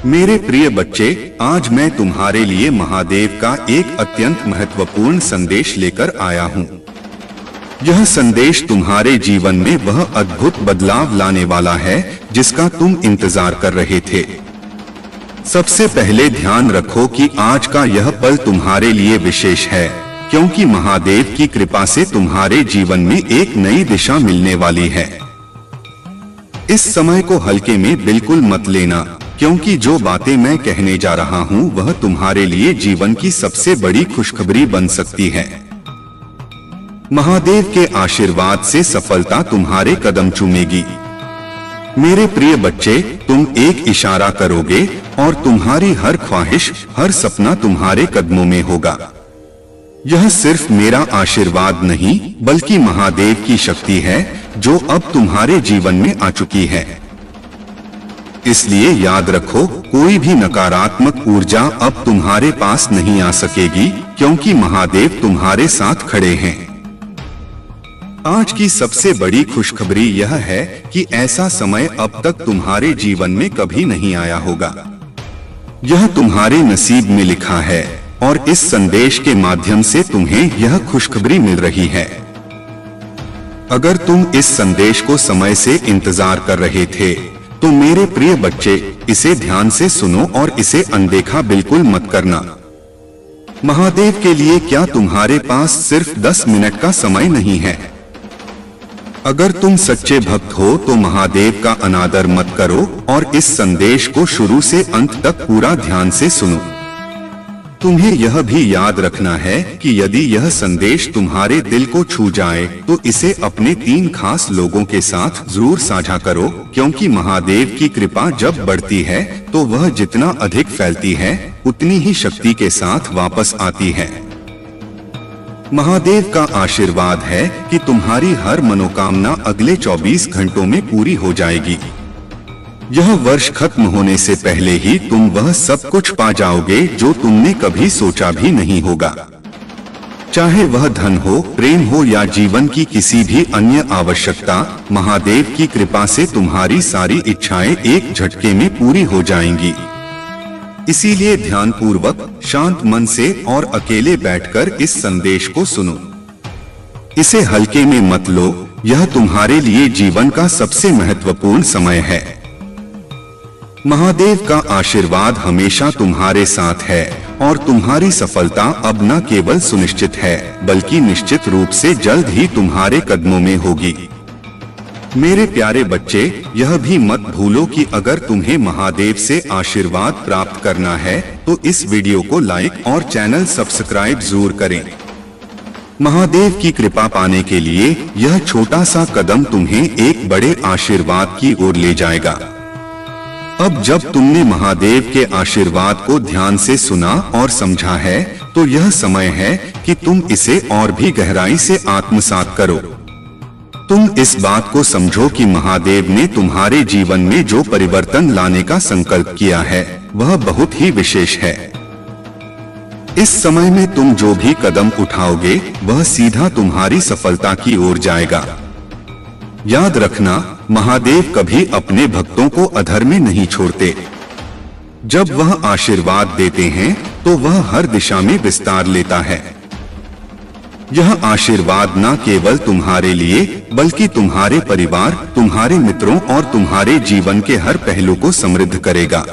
मेरे प्रिय बच्चे, आज मैं तुम्हारे लिए महादेव का एक अत्यंत महत्वपूर्ण संदेश लेकर आया हूँ। यह संदेश तुम्हारे जीवन में वह अद्भुत बदलाव लाने वाला है जिसका तुम इंतजार कर रहे थे। सबसे पहले ध्यान रखो कि आज का यह पल तुम्हारे लिए विशेष है, क्योंकि महादेव की कृपा से तुम्हारे जीवन में एक नई दिशा मिलने वाली है। इस समय को हल्के में बिल्कुल मत लेना, क्योंकि जो बातें मैं कहने जा रहा हूँ वह तुम्हारे लिए जीवन की सबसे बड़ी खुशखबरी बन सकती है। महादेव के आशीर्वाद से सफलता तुम्हारे कदम चूमेगी। मेरे प्रिय बच्चे, तुम एक इशारा करोगे और तुम्हारी हर ख्वाहिश, हर सपना तुम्हारे कदमों में होगा। यह सिर्फ मेरा आशीर्वाद नहीं, बल्कि महादेव की शक्ति है जो अब तुम्हारे जीवन में आ चुकी है। इसलिए याद रखो, कोई भी नकारात्मक ऊर्जा अब तुम्हारे पास नहीं आ सकेगी, क्योंकि महादेव तुम्हारे साथ खड़े हैं। आज की सबसे बड़ी खुशखबरी यह है कि ऐसा समय अब तक तुम्हारे जीवन में कभी नहीं आया होगा। यह तुम्हारे नसीब में लिखा है और इस संदेश के माध्यम से तुम्हें यह खुशखबरी मिल रही है। अगर तुम इस संदेश को समय से इंतजार कर रहे थे, तो मेरे प्रिय बच्चे, इसे ध्यान से सुनो और इसे अनदेखा बिल्कुल मत करना। महादेव के लिए क्या तुम्हारे पास सिर्फ 10 मिनट का समय नहीं है? अगर तुम सच्चे भक्त हो तो महादेव का अनादर मत करो और इस संदेश को शुरू से अंत तक पूरा ध्यान से सुनो। तुम्हें यह भी याद रखना है कि यदि यह संदेश तुम्हारे दिल को छू जाए तो इसे अपने 3 खास लोगों के साथ जरूर साझा करो, क्योंकि महादेव की कृपा जब बढ़ती है तो वह जितना अधिक फैलती है उतनी ही शक्ति के साथ वापस आती है। महादेव का आशीर्वाद है कि तुम्हारी हर मनोकामना अगले 24 घंटों में पूरी हो जाएगी। यह वर्ष खत्म होने से पहले ही तुम वह सब कुछ पा जाओगे जो तुमने कभी सोचा भी नहीं होगा। चाहे वह धन हो, प्रेम हो या जीवन की किसी भी अन्य आवश्यकता, महादेव की कृपा से तुम्हारी सारी इच्छाएं एक झटके में पूरी हो जाएंगी। इसीलिए ध्यानपूर्वक, शांत मन से और अकेले बैठकर इस संदेश को सुनो। इसे हल्के में मत लो, यह तुम्हारे लिए जीवन का सबसे महत्वपूर्ण समय है। महादेव का आशीर्वाद हमेशा तुम्हारे साथ है और तुम्हारी सफलता अब न केवल सुनिश्चित है, बल्कि निश्चित रूप से जल्द ही तुम्हारे कदमों में होगी। मेरे प्यारे बच्चे, यह भी मत भूलो कि अगर तुम्हें महादेव से आशीर्वाद प्राप्त करना है तो इस वीडियो को लाइक और चैनल सब्सक्राइब जरूर करें। महादेव की कृपा पाने के लिए यह छोटा सा कदम तुम्हें एक बड़े आशीर्वाद की ओर ले जाएगा। अब जब तुमने महादेव के आशीर्वाद को ध्यान से सुना और समझा है, तो यह समय है कि तुम इसे और भी गहराई से आत्मसात करो। तुम इस बात को समझो कि महादेव ने तुम्हारे जीवन में जो परिवर्तन लाने का संकल्प किया है वह बहुत ही विशेष है। इस समय में तुम जो भी कदम उठाओगे वह सीधा तुम्हारी सफलता की ओर जाएगा। याद रखना, महादेव कभी अपने भक्तों को अधर में नहीं छोड़ते। जब वह आशीर्वाद देते हैं तो वह हर दिशा में विस्तार लेता है। यह आशीर्वाद न केवल तुम्हारे लिए बल्कि तुम्हारे परिवार, तुम्हारे मित्रों और तुम्हारे जीवन के हर पहलू को समृद्ध करेगा।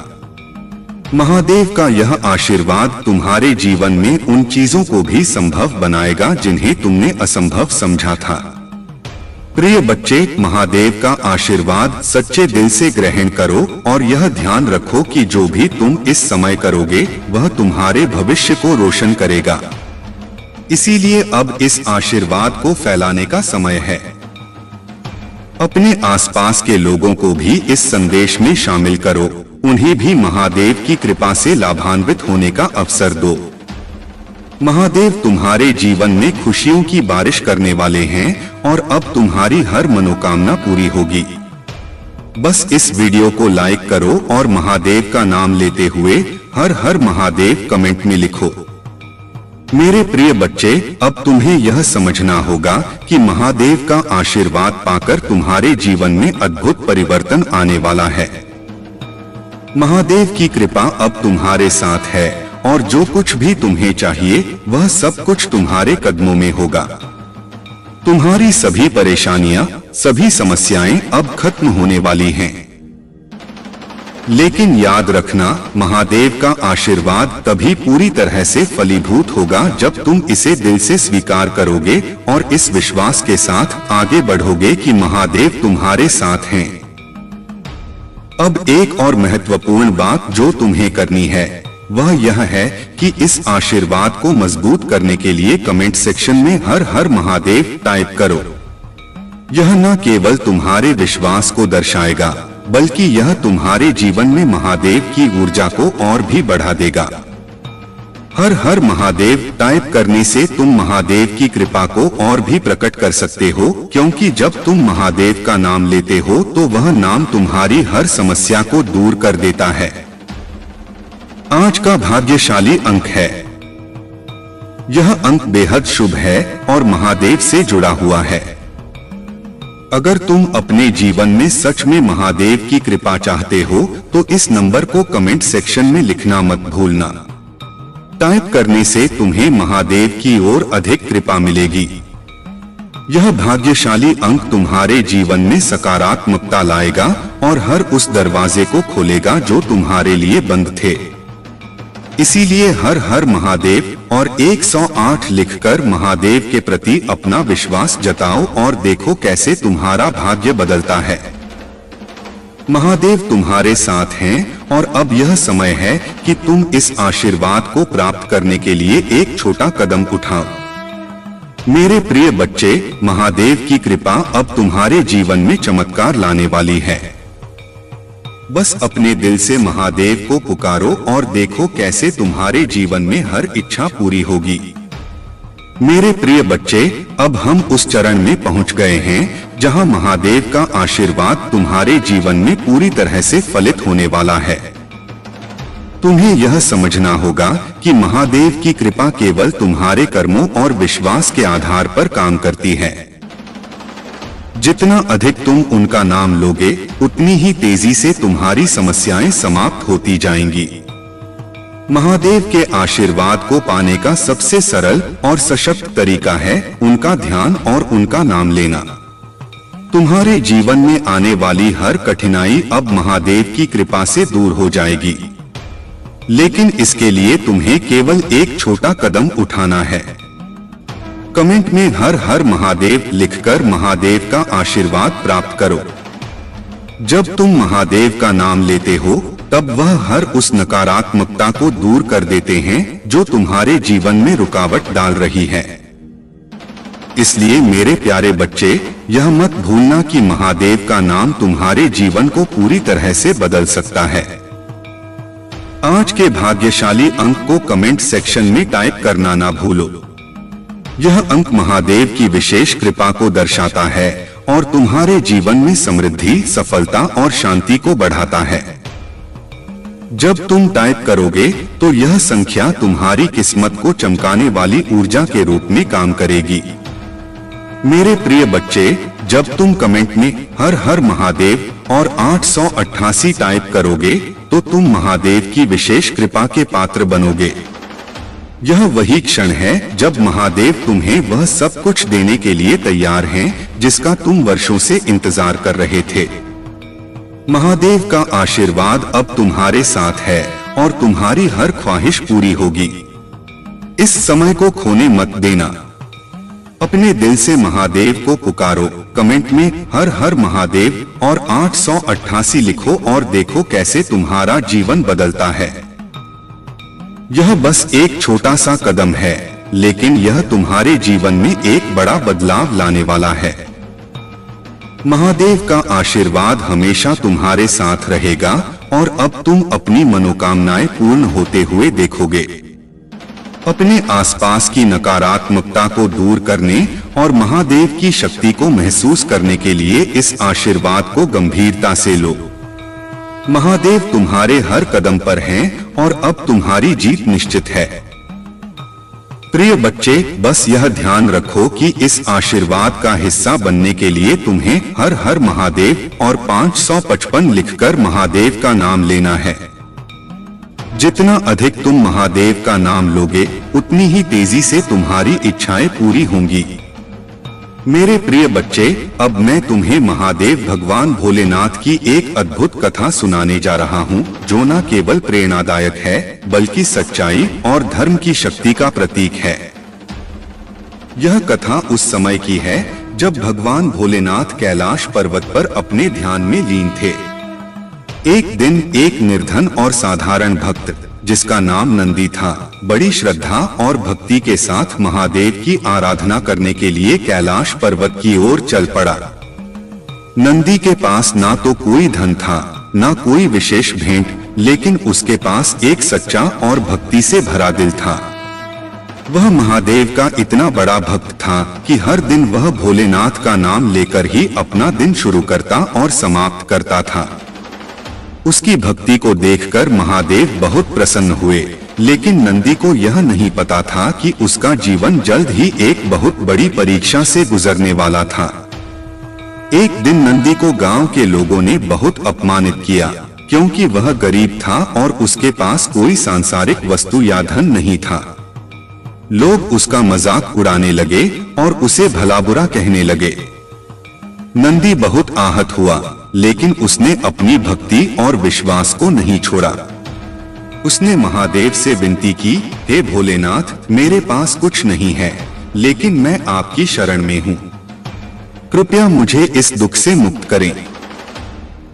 महादेव का यह आशीर्वाद तुम्हारे जीवन में उन चीजों को भी संभव बनाएगा जिन्हें तुमने असंभव समझा था। प्रिय बच्चे, महादेव का आशीर्वाद सच्चे दिल से ग्रहण करो और यह ध्यान रखो कि जो भी तुम इस समय करोगे वह तुम्हारे भविष्य को रोशन करेगा। इसीलिए अब इस आशीर्वाद को फैलाने का समय है। अपने आसपास के लोगों को भी इस संदेश में शामिल करो, उन्हें भी महादेव की कृपा से लाभान्वित होने का अवसर दो। महादेव तुम्हारे जीवन में खुशियों की बारिश करने वाले हैं और अब तुम्हारी हर मनोकामना पूरी होगी। बस इस वीडियो को लाइक करो और महादेव का नाम लेते हुए हर हर महादेव कमेंट में लिखो। मेरे प्रिय बच्चे, अब तुम्हें यह समझना होगा कि महादेव का आशीर्वाद पाकर तुम्हारे जीवन में अद्भुत परिवर्तन आने वाला है। महादेव की कृपा अब तुम्हारे साथ है और जो कुछ भी तुम्हें चाहिए वह सब कुछ तुम्हारे कदमों में होगा। तुम्हारी सभी परेशानियां, सभी समस्याएं अब खत्म होने वाली हैं। लेकिन याद रखना, महादेव का आशीर्वाद तभी पूरी तरह से फलीभूत होगा जब तुम इसे दिल से स्वीकार करोगे और इस विश्वास के साथ आगे बढ़ोगे कि महादेव तुम्हारे साथ हैं। अब एक और महत्वपूर्ण बात जो तुम्हें करनी है वह यह है कि इस आशीर्वाद को मजबूत करने के लिए कमेंट सेक्शन में हर हर महादेव टाइप करो। यह न केवल तुम्हारे विश्वास को दर्शाएगा बल्कि यह तुम्हारे जीवन में महादेव की ऊर्जा को और भी बढ़ा देगा। हर हर महादेव टाइप करने से तुम महादेव की कृपा को और भी प्रकट कर सकते हो, क्योंकि जब तुम महादेव का नाम लेते हो तो वह नाम तुम्हारी हर समस्या को दूर कर देता है। आज का भाग्यशाली अंक है, यह अंक बेहद शुभ है और महादेव से जुड़ा हुआ है। अगर तुम अपने जीवन में सच में महादेव की कृपा चाहते हो तो इस नंबर को कमेंट सेक्शन में लिखना मत भूलना। टाइप करने से तुम्हें महादेव की ओर अधिक कृपा मिलेगी। यह भाग्यशाली अंक तुम्हारे जीवन में सकारात्मकता लाएगा और हर उस दरवाजे को खोलेगा जो तुम्हारे लिए बंद थे। इसीलिए हर हर महादेव और 108 लिखकर महादेव के प्रति अपना विश्वास जताओ और देखो कैसे तुम्हारा भाग्य बदलता है। महादेव तुम्हारे साथ हैं और अब यह समय है कि तुम इस आशीर्वाद को प्राप्त करने के लिए एक छोटा कदम उठाओ। मेरे प्रिय बच्चे, महादेव की कृपा अब तुम्हारे जीवन में चमत्कार लाने वाली है। बस अपने दिल से महादेव को पुकारो और देखो कैसे तुम्हारे जीवन में हर इच्छा पूरी होगी। मेरे प्रिय बच्चे, अब हम उस चरण में पहुंच गए हैं जहां महादेव का आशीर्वाद तुम्हारे जीवन में पूरी तरह से फलित होने वाला है। तुम्हें यह समझना होगा कि महादेव की कृपा केवल तुम्हारे कर्मों और विश्वास के आधार पर काम करती है। जितना अधिक तुम उनका नाम लोगे उतनी ही तेजी से तुम्हारी समस्याएं समाप्त होती जाएंगी। महादेव के आशीर्वाद को पाने का सबसे सरल और सशक्त तरीका है उनका ध्यान और उनका नाम लेना। तुम्हारे जीवन में आने वाली हर कठिनाई अब महादेव की कृपा से दूर हो जाएगी। लेकिन इसके लिए तुम्हें केवल एक छोटा कदम उठाना है। कमेंट में हर हर महादेव लिखकर महादेव का आशीर्वाद प्राप्त करो। जब तुम महादेव का नाम लेते हो तब वह हर उस नकारात्मकता को दूर कर देते हैं जो तुम्हारे जीवन में रुकावट डाल रही है। इसलिए मेरे प्यारे बच्चे, यह मत भूलना कि महादेव का नाम तुम्हारे जीवन को पूरी तरह से बदल सकता है। आज के भाग्यशाली अंक को कमेंट सेक्शन में टाइप करना ना भूलो। यह अंक महादेव की विशेष कृपा को दर्शाता है और तुम्हारे जीवन में समृद्धि, सफलता और शांति को बढ़ाता है। जब तुम टाइप करोगे तो यह संख्या तुम्हारी किस्मत को चमकाने वाली ऊर्जा के रूप में काम करेगी। मेरे प्रिय बच्चे, जब तुम कमेंट में हर हर महादेव और 888 टाइप करोगे तो तुम महादेव की विशेष कृपा के पात्र बनोगे। यह वही क्षण है जब महादेव तुम्हें वह सब कुछ देने के लिए तैयार हैं जिसका तुम वर्षों से इंतजार कर रहे थे। महादेव का आशीर्वाद अब तुम्हारे साथ है और तुम्हारी हर ख्वाहिश पूरी होगी। इस समय को खोने मत देना। अपने दिल से महादेव को पुकारो। कमेंट में हर हर महादेव और 888 लिखो और देखो कैसे तुम्हारा जीवन बदलता है। यह बस एक छोटा सा कदम है, लेकिन यह तुम्हारे जीवन में एक बड़ा बदलाव लाने वाला है। महादेव का आशीर्वाद हमेशा तुम्हारे साथ रहेगा और अब तुम अपनी मनोकामनाएं पूर्ण होते हुए देखोगे। अपने आसपास की नकारात्मकता को दूर करने और महादेव की शक्ति को महसूस करने के लिए इस आशीर्वाद को गंभीरता से लो। महादेव तुम्हारे हर कदम पर हैं और अब तुम्हारी जीत निश्चित है। प्रिय बच्चे, बस यह ध्यान रखो कि इस आशीर्वाद का हिस्सा बनने के लिए तुम्हें हर हर महादेव और 555 लिखकर महादेव का नाम लेना है। जितना अधिक तुम महादेव का नाम लोगे, उतनी ही तेजी से तुम्हारी इच्छाएं पूरी होंगी। मेरे प्रिय बच्चे, अब मैं तुम्हें महादेव भगवान भोलेनाथ की एक अद्भुत कथा सुनाने जा रहा हूँ, जो न केवल प्रेरणादायक है बल्कि सच्चाई और धर्म की शक्ति का प्रतीक है। यह कथा उस समय की है जब भगवान भोलेनाथ कैलाश पर्वत पर अपने ध्यान में लीन थे। एक दिन एक निर्धन और साधारण भक्त, जिसका नाम नंदी था, बड़ी श्रद्धा और भक्ति के साथ महादेव की आराधना करने के लिए कैलाश पर्वत की ओर चल पड़ा। नंदी के पास ना तो कोई धन था, ना कोई विशेष भेंट, लेकिन उसके पास एक सच्चा और भक्ति से भरा दिल था। वह महादेव का इतना बड़ा भक्त था कि हर दिन वह भोलेनाथ का नाम लेकर ही अपना दिन शुरू करता और समाप्त करता था। उसकी भक्ति को देखकर महादेव बहुत प्रसन्न हुए, लेकिन नंदी को यह नहीं पता था कि उसका जीवन जल्द ही एक बहुत बड़ी परीक्षा से गुजरने वाला था। एक दिन नंदी को गांव के लोगों ने बहुत अपमानित किया, क्योंकि वह गरीब था और उसके पास कोई सांसारिक वस्तु या धन नहीं था। लोग उसका मजाक उड़ाने लगे और उसे भला बुरा कहने लगे। नंदी बहुत आहत हुआ, लेकिन उसने अपनी भक्ति और विश्वास को नहीं छोड़ा। उसने महादेव से विनती की, हे भोलेनाथ, मेरे पास कुछ नहीं है, लेकिन मैं आपकी शरण में हूँ। कृपया मुझे इस दुख से मुक्त करें।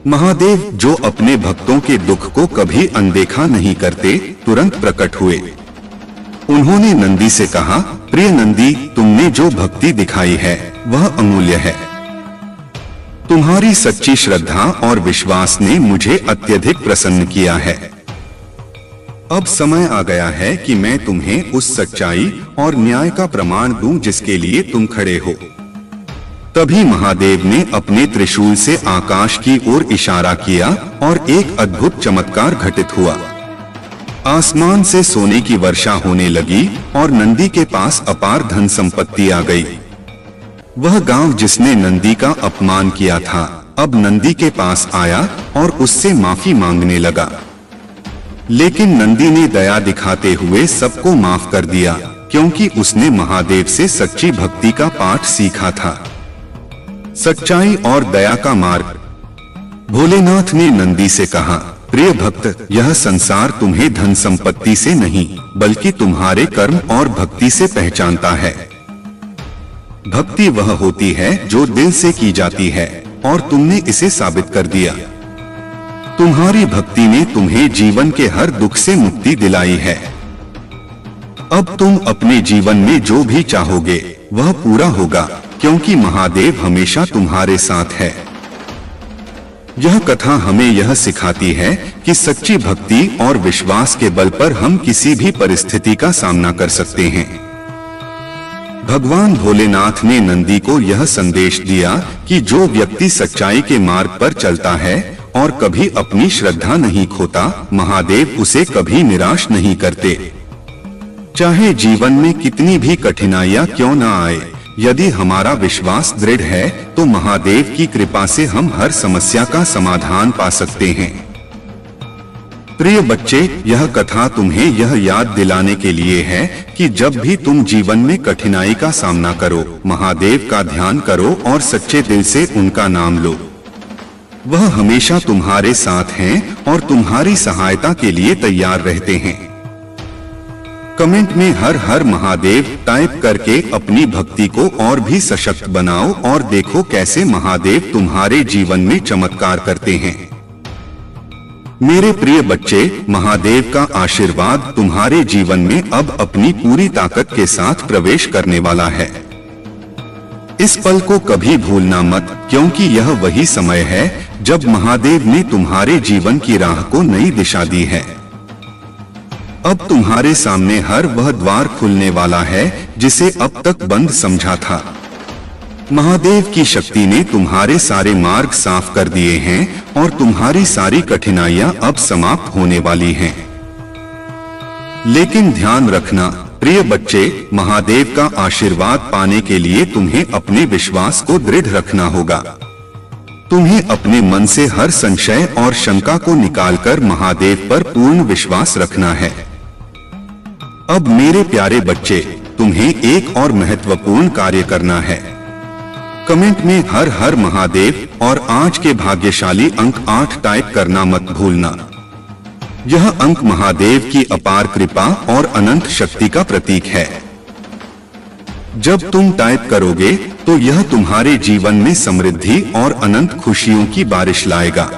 महादेव, जो अपने भक्तों के दुख को कभी अनदेखा नहीं करते, तुरंत प्रकट हुए। उन्होंने नंदी से कहा, प्रिय नंदी, तुमने जो भक्ति दिखाई है वह अमूल्य है। तुम्हारी सच्ची श्रद्धा और विश्वास ने मुझे अत्यधिक प्रसन्न किया है। अब समय आ गया है कि मैं तुम्हें उस सच्चाई और न्याय का प्रमाण दूं जिसके लिए तुम खड़े हो। तभी महादेव ने अपने त्रिशूल से आकाश की ओर इशारा किया और एक अद्भुत चमत्कार घटित हुआ। आसमान से सोने की वर्षा होने लगी और नंदी के पास अपार धन संपत्ति आ गई। वह गांव जिसने नंदी का अपमान किया था, अब नंदी के पास आया और उससे माफी मांगने लगा। लेकिन नंदी ने दया दिखाते हुए सबको माफ कर दिया, क्योंकि उसने महादेव से सच्ची भक्ति का पाठ सीखा था। सच्चाई और दया का मार्ग। भोलेनाथ ने नंदी से कहा, प्रिय भक्त, यह संसार तुम्हें धन संपत्ति से नहीं बल्कि तुम्हारे कर्म और भक्ति से पहचानता है। भक्ति वह होती है जो दिल से की जाती है, और तुमने इसे साबित कर दिया। तुम्हारी भक्ति ने तुम्हें जीवन के हर दुख से मुक्ति दिलाई है। अब तुम अपने जीवन में जो भी चाहोगे वह पूरा होगा, क्योंकि महादेव हमेशा तुम्हारे साथ है। यह कथा हमें यह सिखाती है कि सच्ची भक्ति और विश्वास के बल पर हम किसी भी परिस्थिति का सामना कर सकते हैं। भगवान भोलेनाथ ने नंदी को यह संदेश दिया कि जो व्यक्ति सच्चाई के मार्ग पर चलता है और कभी अपनी श्रद्धा नहीं खोता, महादेव उसे कभी निराश नहीं करते। चाहे जीवन में कितनी भी कठिनाइयां क्यों न आए, यदि हमारा विश्वास दृढ़ है तो महादेव की कृपा से हम हर समस्या का समाधान पा सकते हैं। प्रिय बच्चे, यह कथा तुम्हें यह याद दिलाने के लिए है कि जब भी तुम जीवन में कठिनाई का सामना करो, महादेव का ध्यान करो और सच्चे दिल से उनका नाम लो। वह हमेशा तुम्हारे साथ हैं और तुम्हारी सहायता के लिए तैयार रहते हैं। कमेंट में हर हर महादेव टाइप करके अपनी भक्ति को और भी सशक्त बनाओ और देखो कैसे महादेव तुम्हारे जीवन में चमत्कार करते हैं। मेरे प्रिय बच्चे, महादेव का आशीर्वाद तुम्हारे जीवन में अब अपनी पूरी ताकत के साथ प्रवेश करने वाला है। इस पल को कभी भूलना मत, क्योंकि यह वही समय है जब महादेव ने तुम्हारे जीवन की राह को नई दिशा दी है। अब तुम्हारे सामने हर वह द्वार खुलने वाला है जिसे अब तक बंद समझा था। महादेव की शक्ति ने तुम्हारे सारे मार्ग साफ कर दिए हैं और तुम्हारी सारी कठिनाइयां अब समाप्त होने वाली हैं। लेकिन ध्यान रखना प्रिय बच्चे, महादेव का आशीर्वाद पाने के लिए तुम्हें अपने विश्वास को दृढ़ रखना होगा। तुम्हें अपने मन से हर संशय और शंका को निकालकर महादेव पर पूर्ण विश्वास रखना है। अब मेरे प्यारे बच्चे, तुम्हें एक और महत्वपूर्ण कार्य करना है। कमेंट में हर हर महादेव और आज के भाग्यशाली अंक 8 टाइप करना मत भूलना। यह अंक महादेव की अपार कृपा और अनंत शक्ति का प्रतीक है। जब तुम टाइप करोगे तो यह तुम्हारे जीवन में समृद्धि और अनंत खुशियों की बारिश लाएगा।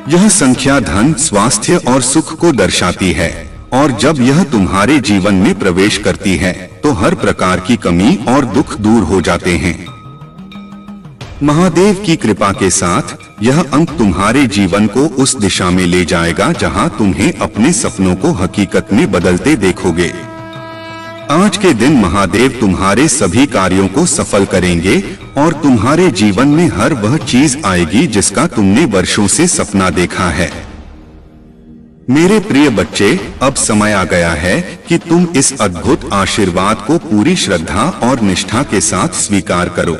यह संख्या धन, स्वास्थ्य और सुख को दर्शाती है और जब यह तुम्हारे जीवन में प्रवेश करती है तो हर प्रकार की कमी और दुख दूर हो जाते हैं। महादेव की कृपा के साथ यह अंक तुम्हारे जीवन को उस दिशा में ले जाएगा जहां तुम्हें अपने सपनों को हकीकत में बदलते देखोगे। आज के दिन महादेव तुम्हारे सभी कार्यों को सफल करेंगे और तुम्हारे जीवन में हर वह चीज आएगी जिसका तुमने वर्षों से सपना देखा है। मेरे प्रिय बच्चे, अब समय आ गया है कि तुम इस अद्भुत आशीर्वाद को पूरी श्रद्धा और निष्ठा के साथ स्वीकार करो।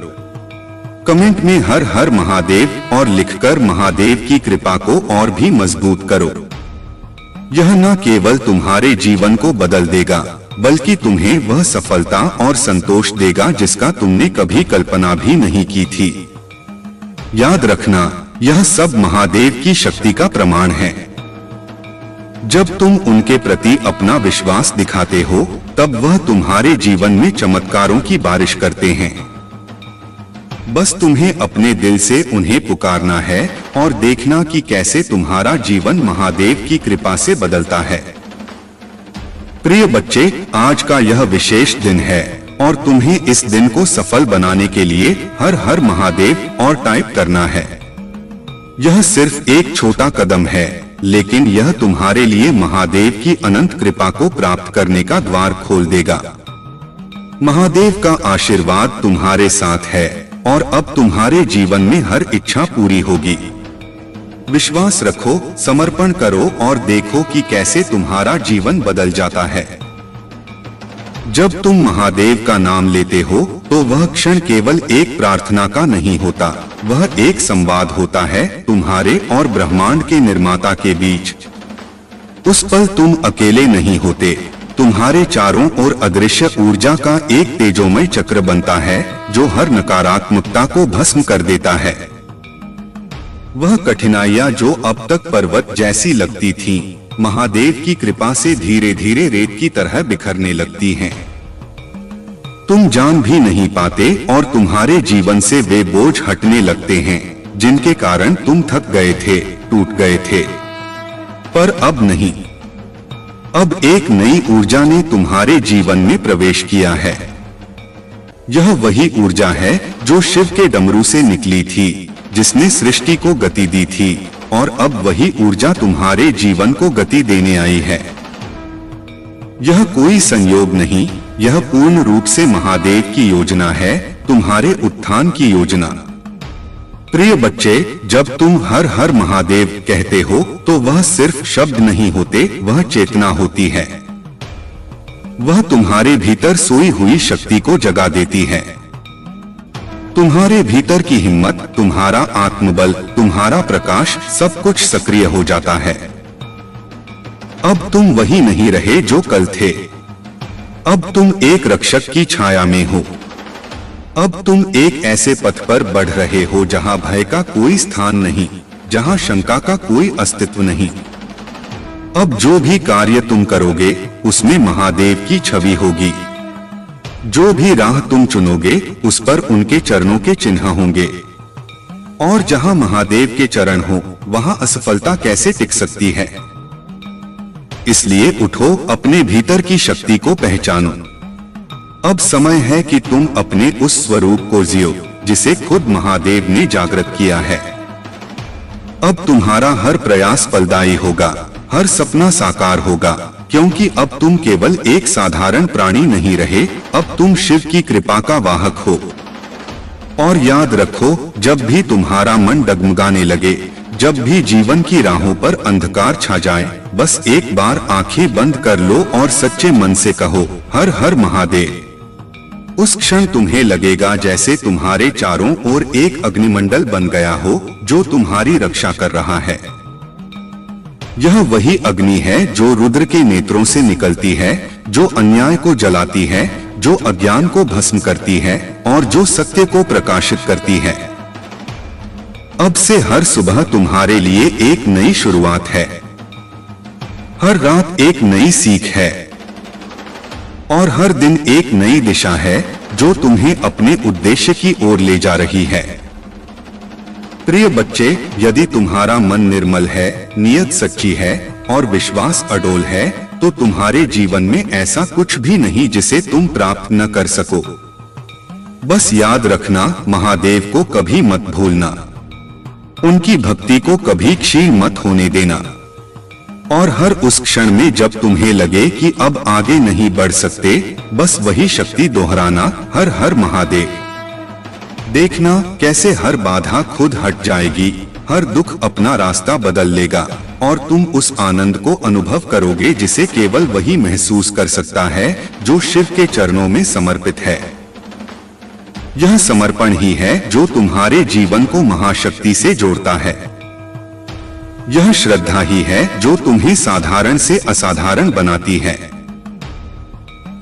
कमेंट में हर हर महादेव और लिखकर महादेव की कृपा को और भी मजबूत करो। यह न केवल तुम्हारे जीवन को बदल देगा बल्कि तुम्हें वह सफलता और संतोष देगा जिसका तुमने कभी कल्पना भी नहीं की थी। याद रखना, यह सब महादेव की शक्ति का प्रमाण है। जब तुम उनके प्रति अपना विश्वास दिखाते हो तब वह तुम्हारे जीवन में चमत्कारों की बारिश करते हैं। बस तुम्हें अपने दिल से उन्हें पुकारना है और देखना कि कैसे तुम्हारा जीवन महादेव की कृपा से बदलता है। प्रिय बच्चे, आज का यह विशेष दिन है और तुम्हें इस दिन को सफल बनाने के लिए हर हर महादेव और टाइप करना है। यह सिर्फ एक छोटा कदम है, लेकिन यह तुम्हारे लिए महादेव की अनंत कृपा को प्राप्त करने का द्वार खोल देगा। महादेव का आशीर्वाद तुम्हारे साथ है और अब तुम्हारे जीवन में हर इच्छा पूरी होगी। विश्वास रखो, समर्पण करो और देखो कि कैसे तुम्हारा जीवन बदल जाता है। जब तुम महादेव का नाम लेते हो तो वह क्षण केवल एक प्रार्थना का नहीं होता, वह एक संवाद होता है तुम्हारे और ब्रह्मांड के निर्माता के बीच। उस पल तुम अकेले नहीं होते, तुम्हारे चारों ओर अदृश्य ऊर्जा का एक तेजोमय चक्र बनता है जो हर नकारात्मकता को भस्म कर देता है। वह कठिनाइयां जो अब तक पर्वत जैसी लगती थीं, महादेव की कृपा से धीरे धीरे रेत की तरह बिखरने लगती हैं। तुम जान भी नहीं पाते और तुम्हारे जीवन से वे बोझ हटने लगते हैं जिनके कारण तुम थक गए थे, टूट गए थे। पर अब नहीं, अब एक नई ऊर्जा ने तुम्हारे जीवन में प्रवेश किया है। यह वही ऊर्जा है जो शिव के डमरू से निकली थी, जिसने सृष्टि को गति दी थी, और अब वही ऊर्जा तुम्हारे जीवन को गति देने आई है। यह कोई संयोग नहीं, यह पूर्ण रूप से महादेव की योजना है, तुम्हारे उत्थान की योजना। प्रिय बच्चे, जब तुम हर हर महादेव कहते हो तो वह सिर्फ शब्द नहीं होते, वह चेतना होती है। वह तुम्हारे भीतर सोई हुई शक्ति को जगा देती है। तुम्हारे भीतर की हिम्मत, तुम्हारा आत्मबल, तुम्हारा प्रकाश, सब कुछ सक्रिय हो जाता है। अब तुम वही नहीं रहे जो कल थे। अब तुम एक रक्षक की छाया में हो। अब तुम एक ऐसे पथ पर बढ़ रहे हो जहां भय का कोई स्थान नहीं, जहां शंका का कोई अस्तित्व नहीं। अब जो भी कार्य तुम करोगे उसमें महादेव की छवि होगी। जो भी राह तुम चुनोगे उस पर उनके चरणों के चिन्ह होंगे। और जहां महादेव के चरण हो वहां असफलता कैसे टिक सकती है। इसलिए उठो, अपने भीतर की शक्ति को पहचानो। अब समय है कि तुम अपने उस स्वरूप को जियो जिसे खुद महादेव ने जागृत किया है। अब तुम्हारा हर प्रयास फलदायी होगा, हर सपना साकार होगा, क्योंकि अब तुम केवल एक साधारण प्राणी नहीं रहे, अब तुम शिव की कृपा का वाहक हो। और याद रखो, जब भी तुम्हारा मन डगमगाने लगे, जब भी जीवन की राहों पर अंधकार छा जाए, बस एक बार आंखें बंद कर लो और सच्चे मन से कहो, हर हर महादेव। उस क्षण तुम्हें लगेगा जैसे तुम्हारे चारों ओर एक अग्निमंडल बन गया हो जो तुम्हारी रक्षा कर रहा है। यह वही अग्नि है जो रुद्र के नेत्रों से निकलती है, जो अन्याय को जलाती है, जो अज्ञान को भस्म करती है और जो सत्य को प्रकाशित करती है। अब से हर सुबह तुम्हारे लिए एक नई शुरुआत है, हर रात एक नई सीख है और हर दिन एक नई दिशा है जो तुम्हें अपने उद्देश्य की ओर ले जा रही है। प्रिय बच्चे, यदि तुम्हारा मन निर्मल है, नियत सच्ची है और विश्वास अडोल है, तो तुम्हारे जीवन में ऐसा कुछ भी नहीं जिसे तुम प्राप्त न कर सको। बस याद रखना, महादेव को कभी मत भूलना, उनकी भक्ति को कभी क्षीण मत होने देना और हर उस क्षण में जब तुम्हें लगे कि अब आगे नहीं बढ़ सकते, बस वही शक्ति दोहराना, हर हर महादेव। देखना कैसे हर बाधा खुद हट जाएगी, हर दुख अपना रास्ता बदल लेगा और तुम उस आनंद को अनुभव करोगे जिसे केवल वही महसूस कर सकता है जो शिव के चरणों में समर्पित है। यह समर्पण ही है जो तुम्हारे जीवन को महाशक्ति से जोड़ता है। यह श्रद्धा ही है जो तुम्हें साधारण से असाधारण बनाती है।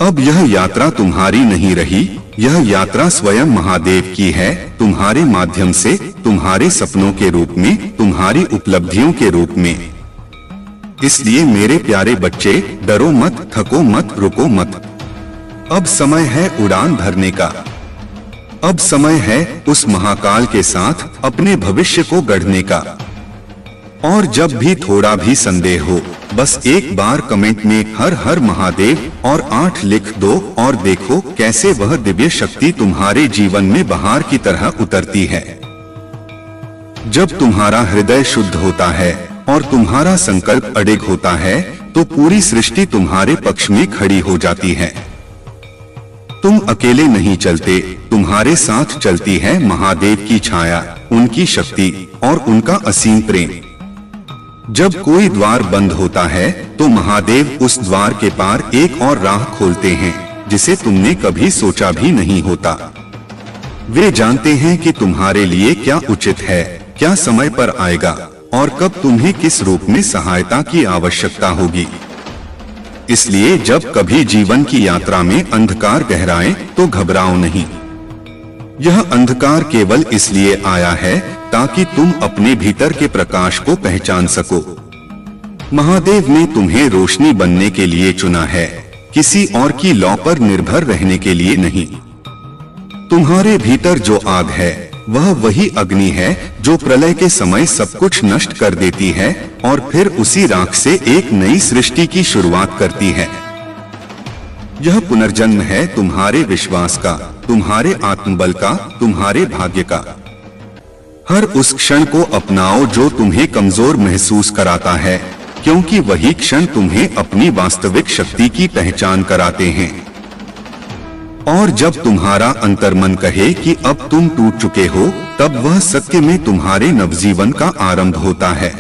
अब यह यात्रा तुम्हारी नहीं रही, यह यात्रा स्वयं महादेव की है, तुम्हारे माध्यम से, तुम्हारे सपनों के रूप में, तुम्हारी उपलब्धियों के रूप में। इसलिए मेरे प्यारे बच्चे, डरो मत, थको मत, रुको मत। अब समय है उड़ान भरने का। अब समय है उस महाकाल के साथ अपने भविष्य को गढ़ने का। और जब भी थोड़ा भी संदेह हो, बस एक बार कमेंट में हर हर महादेव और 8 लिख दो और देखो कैसे वह दिव्य शक्ति तुम्हारे जीवन में बहार की तरह उतरती है। जब तुम्हारा हृदय शुद्ध होता है और तुम्हारा संकल्प अडिग होता है, तो पूरी सृष्टि तुम्हारे पक्ष में खड़ी हो जाती है। तुम अकेले नहीं चलते, तुम्हारे साथ चलती है महादेव की छाया, उनकी शक्ति और उनका असीम प्रेम। जब कोई द्वार बंद होता है तो महादेव उस द्वार के पार एक और राह खोलते हैं जिसे तुमने कभी सोचा भी नहीं होता। वे जानते हैं कि तुम्हारे लिए क्या उचित है, क्या समय पर आएगा और कब तुम्हें किस रूप में सहायता की आवश्यकता होगी। इसलिए जब कभी जीवन की यात्रा में अंधकार गहराए तो घबराओ नहीं। यह अंधकार केवल इसलिए आया है ताकि तुम अपने भीतर के प्रकाश को पहचान सको। महादेव ने तुम्हें रोशनी बनने के लिए चुना है, किसी और की लौ पर निर्भर रहने के लिए नहीं। तुम्हारे भीतर जो आग है वह वही अग्नि है जो प्रलय के समय सब कुछ नष्ट कर देती है और फिर उसी राख से एक नई सृष्टि की शुरुआत करती है। यह पुनर्जन्म है तुम्हारे विश्वास का, तुम्हारे आत्मबल का, तुम्हारे भाग्य का। हर उस क्षण को अपनाओ जो तुम्हें कमजोर महसूस कराता है, क्योंकि वही क्षण तुम्हें अपनी वास्तविक शक्ति की पहचान कराते हैं। और जब तुम्हारा अंतर्मन कहे कि अब तुम टूट चुके हो, तब वह सत्य में तुम्हारे नवजीवन का आरंभ होता है।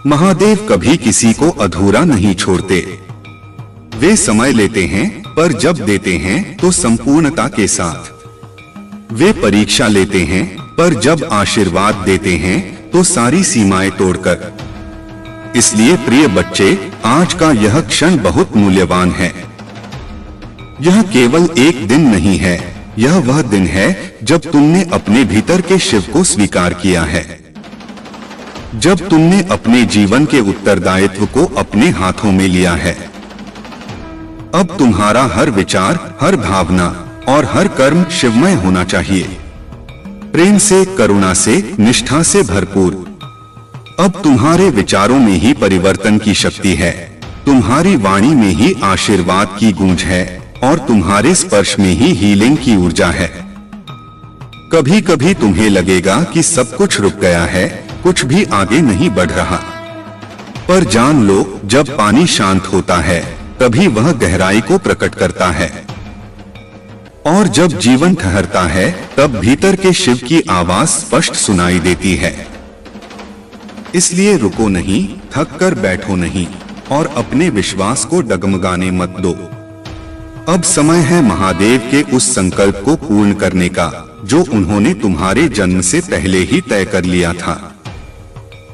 महादेव कभी किसी को अधूरा नहीं छोड़ते। वे समय लेते हैं, पर जब देते हैं तो संपूर्णता के साथ। वे परीक्षा लेते हैं, पर जब आशीर्वाद देते हैं तो सारी सीमाएं तोड़कर। इसलिए प्रिय बच्चे, आज का यह क्षण बहुत मूल्यवान है। यह केवल एक दिन नहीं है, यह वह दिन है जब तुमने अपने भीतर के शिव को स्वीकार किया है, जब तुमने अपने जीवन के उत्तरदायित्व को अपने हाथों में लिया है। अब तुम्हारा हर विचार, हर भावना और हर कर्म शिवमय होना चाहिए, प्रेम से, करुणा से, निष्ठा से भरपूर। अब तुम्हारे विचारों में ही परिवर्तन की शक्ति है, तुम्हारी वाणी में ही आशीर्वाद की गूंज है और तुम्हारे स्पर्श में ही हीलिंग की ऊर्जा है। कभी कभी तुम्हें लगेगा कि सब कुछ रुक गया है, कुछ भी आगे नहीं बढ़ रहा, पर जान लो, जब पानी शांत होता है तभी वह गहराई को प्रकट करता है, और जब जीवन ठहरता है तब भीतर के शिव की आवाज स्पष्ट सुनाई देती है। इसलिए रुको नहीं, थक कर बैठो नहीं और अपने विश्वास को डगमगाने मत दो। अब समय है महादेव के उस संकल्प को पूर्ण करने का जो उन्होंने तुम्हारे जन्म से पहले ही तय कर लिया था।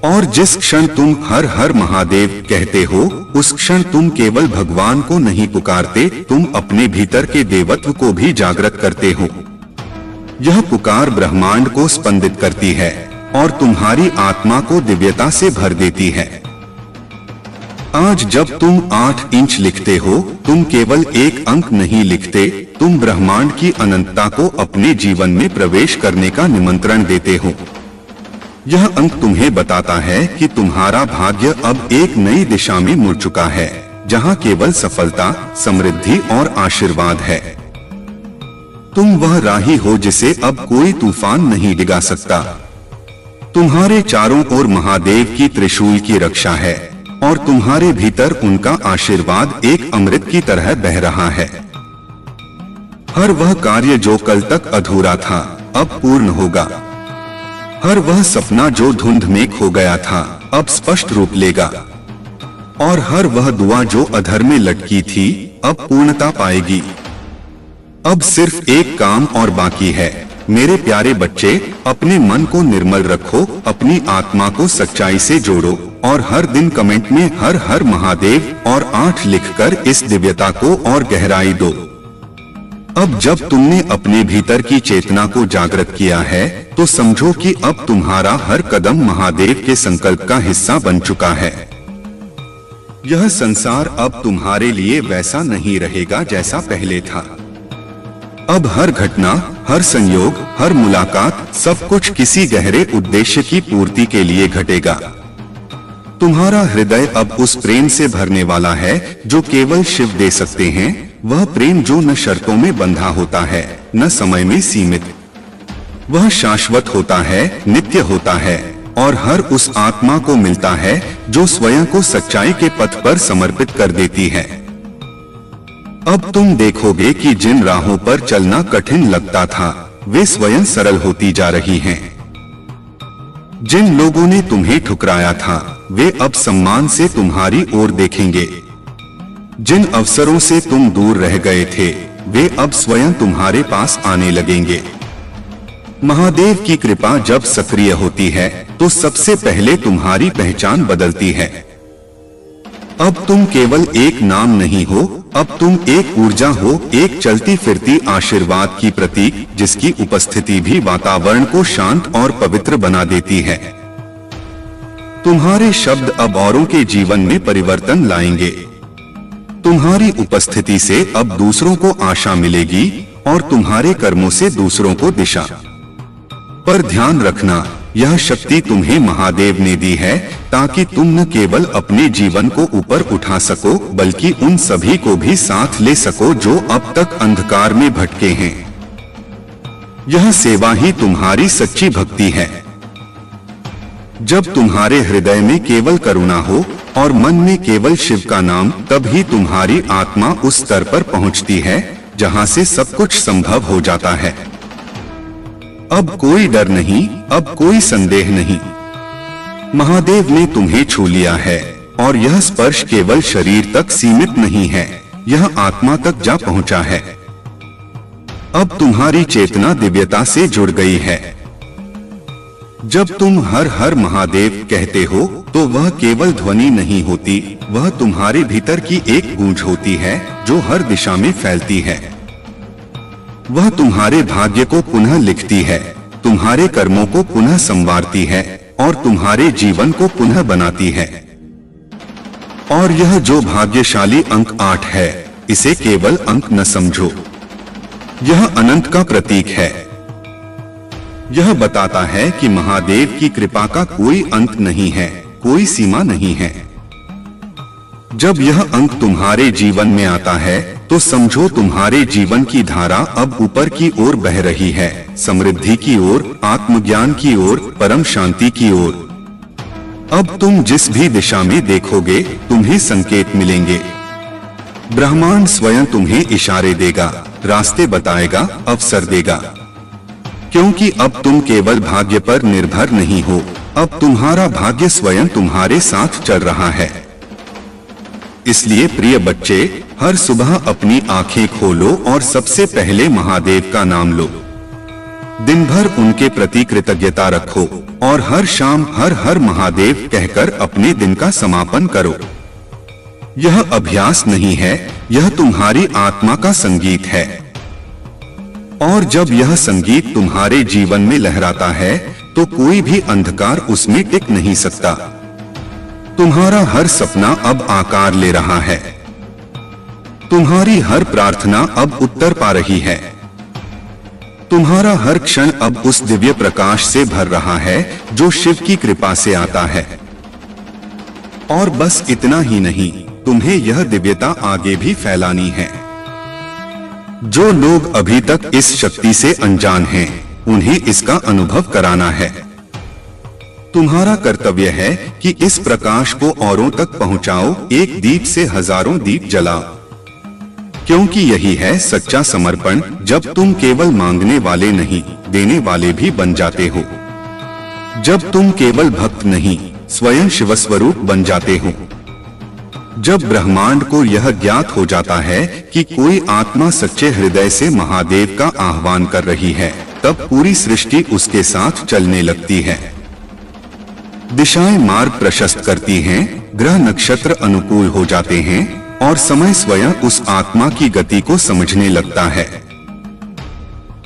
और जिस क्षण तुम हर हर महादेव कहते हो, उस क्षण तुम केवल भगवान को नहीं पुकारते, तुम अपने भीतर के देवत्व को भी जागृत करते हो। यह पुकार ब्रह्मांड को स्पंदित करती है और तुम्हारी आत्मा को दिव्यता से भर देती है। आज जब तुम 8 इंच लिखते हो, तुम केवल एक अंक नहीं लिखते, तुम ब्रह्मांड की अनंतता को अपने जीवन में प्रवेश करने का निमंत्रण देते हो। यह अंक तुम्हें बताता है कि तुम्हारा भाग्य अब एक नई दिशा में मुड़ चुका है, जहां केवल सफलता, समृद्धि और आशीर्वाद है। तुम वह राही हो जिसे अब कोई तूफान नहीं डिगा सकता। तुम्हारे चारों ओर महादेव की त्रिशूल की रक्षा है और तुम्हारे भीतर उनका आशीर्वाद एक अमृत की तरह बह रहा है। हर वह कार्य जो कल तक अधूरा था, अब पूर्ण होगा। हर वह सपना जो धुंध में खो गया था, अब स्पष्ट रूप लेगा। और हर वह दुआ जो अधर में लटकी थी, अब पूर्णता पाएगी। अब सिर्फ एक काम और बाकी है। मेरे प्यारे बच्चे, अपने मन को निर्मल रखो, अपनी आत्मा को सच्चाई से जोड़ो और हर दिन कमेंट में हर हर महादेव और 8 लिखकर इस दिव्यता को और गहराई दो। अब जब तुमने अपने भीतर की चेतना को जागृत किया है, तो समझो कि अब तुम्हारा हर कदम महादेव के संकल्प का हिस्सा बन चुका है। यह संसार अब तुम्हारे लिए वैसा नहीं रहेगा जैसा पहले था। अब हर घटना, हर संयोग, हर मुलाकात, सब कुछ किसी गहरे उद्देश्य की पूर्ति के लिए घटेगा। तुम्हारा हृदय अब उस प्रेम से भरने वाला है जो केवल शिव दे सकते हैं। वह प्रेम जो न शर्तों में बंधा होता है, न समय में सीमित। वह शाश्वत होता है, नित्य होता है और हर उस आत्मा को मिलता है जो स्वयं को सच्चाई के पथ पर समर्पित कर देती है। अब तुम देखोगे कि जिन राहों पर चलना कठिन लगता था, वे स्वयं सरल होती जा रही हैं। जिन लोगों ने तुम्हें ठुकराया था, वे अब सम्मान से तुम्हारी ओर देखेंगे। जिन अवसरों से तुम दूर रह गए थे, वे अब स्वयं तुम्हारे पास आने लगेंगे। महादेव की कृपा जब सक्रिय होती है, तो सबसे पहले तुम्हारी पहचान बदलती है। अब तुम केवल एक नाम नहीं हो, अब तुम एक ऊर्जा हो, एक चलती फिरती आशीर्वाद की प्रतीक, जिसकी उपस्थिति भी वातावरण को शांत और पवित्र बना देती है। तुम्हारे शब्द अब औरों के जीवन में परिवर्तन लाएंगे। तुम्हारी उपस्थिति से अब दूसरों को आशा मिलेगी और तुम्हारे कर्मों से दूसरों को दिशा। पर ध्यान रखना, यह शक्ति तुम्हें महादेव ने दी है ताकि तुम न केवल अपने जीवन को ऊपर उठा सको, बल्कि उन सभी को भी साथ ले सको जो अब तक अंधकार में भटके हैं। यह सेवा ही तुम्हारी सच्ची भक्ति है। जब तुम्हारे हृदय में केवल करुणा हो और मन में केवल शिव का नाम, तभी तुम्हारी आत्मा उस स्तर पर पहुंचती है जहां से सब कुछ संभव हो जाता है। अब कोई डर नहीं, अब कोई संदेह नहीं। महादेव ने तुम्हें छू लिया है और यह स्पर्श केवल शरीर तक सीमित नहीं है, यह आत्मा तक जा पहुंचा है। अब तुम्हारी चेतना दिव्यता से जुड़ गई है। जब तुम हर हर महादेव कहते हो, तो वह केवल ध्वनि नहीं होती, वह तुम्हारे भीतर की एक गूंज होती है जो हर दिशा में फैलती है। वह तुम्हारे भाग्य को पुनः लिखती है, तुम्हारे कर्मों को पुनः संवारती है और तुम्हारे जीवन को पुनः बनाती है। और यह जो भाग्यशाली अंक 8 है, इसे केवल अंक न समझो, यह अनंत का प्रतीक है। यह बताता है कि महादेव की कृपा का कोई अंत नहीं है, कोई सीमा नहीं है। जब यह अंक तुम्हारे जीवन में आता है, तो समझो तुम्हारे जीवन की धारा अब ऊपर की ओर बह रही है, समृद्धि की ओर, आत्मज्ञान की ओर, परम शांति की ओर। अब तुम जिस भी दिशा में देखोगे, तुम्हें संकेत मिलेंगे। ब्रह्मांड स्वयं तुम्हें इशारे देगा, रास्ते बताएगा, अवसर देगा। क्योंकि अब तुम केवल भाग्य पर निर्भर नहीं हो, अब तुम्हारा भाग्य स्वयं तुम्हारे साथ चल रहा है। इसलिए प्रिय बच्चे, हर सुबह अपनी आंखें खोलो और सबसे पहले महादेव का नाम लो। दिन भर उनके प्रति कृतज्ञता रखो और हर शाम हर हर महादेव कहकर अपने दिन का समापन करो। यह अभ्यास नहीं है, यह तुम्हारी आत्मा का संगीत है। और जब यह संगीत तुम्हारे जीवन में लहराता है तो कोई भी अंधकार उसमें टिक नहीं सकता। तुम्हारा हर सपना अब आकार ले रहा है। तुम्हारी हर प्रार्थना अब उत्तर पा रही है। तुम्हारा हर क्षण अब उस दिव्य प्रकाश से भर रहा है जो शिव की कृपा से आता है। और बस इतना ही नहीं, तुम्हें यह दिव्यता आगे भी फैलानी है। जो लोग अभी तक इस शक्ति से अनजान हैं, उन्हें इसका अनुभव कराना है। तुम्हारा कर्तव्य है कि इस प्रकाश को औरों तक पहुंचाओ, एक दीप से हजारों दीप जलाओ। क्योंकि यही है सच्चा समर्पण, जब तुम केवल मांगने वाले नहीं, देने वाले भी बन जाते हो। जब तुम केवल भक्त नहीं, स्वयं शिवस्वरूप बन जाते हो। जब ब्रह्मांड को यह ज्ञात हो जाता है कि कोई आत्मा सच्चे हृदय से महादेव का आह्वान कर रही है, तब पूरी सृष्टि उसके साथ चलने लगती है। दिशाएं मार्ग प्रशस्त करती हैं, ग्रह नक्षत्र अनुकूल हो जाते हैं और समय स्वयं उस आत्मा की गति को समझने लगता है।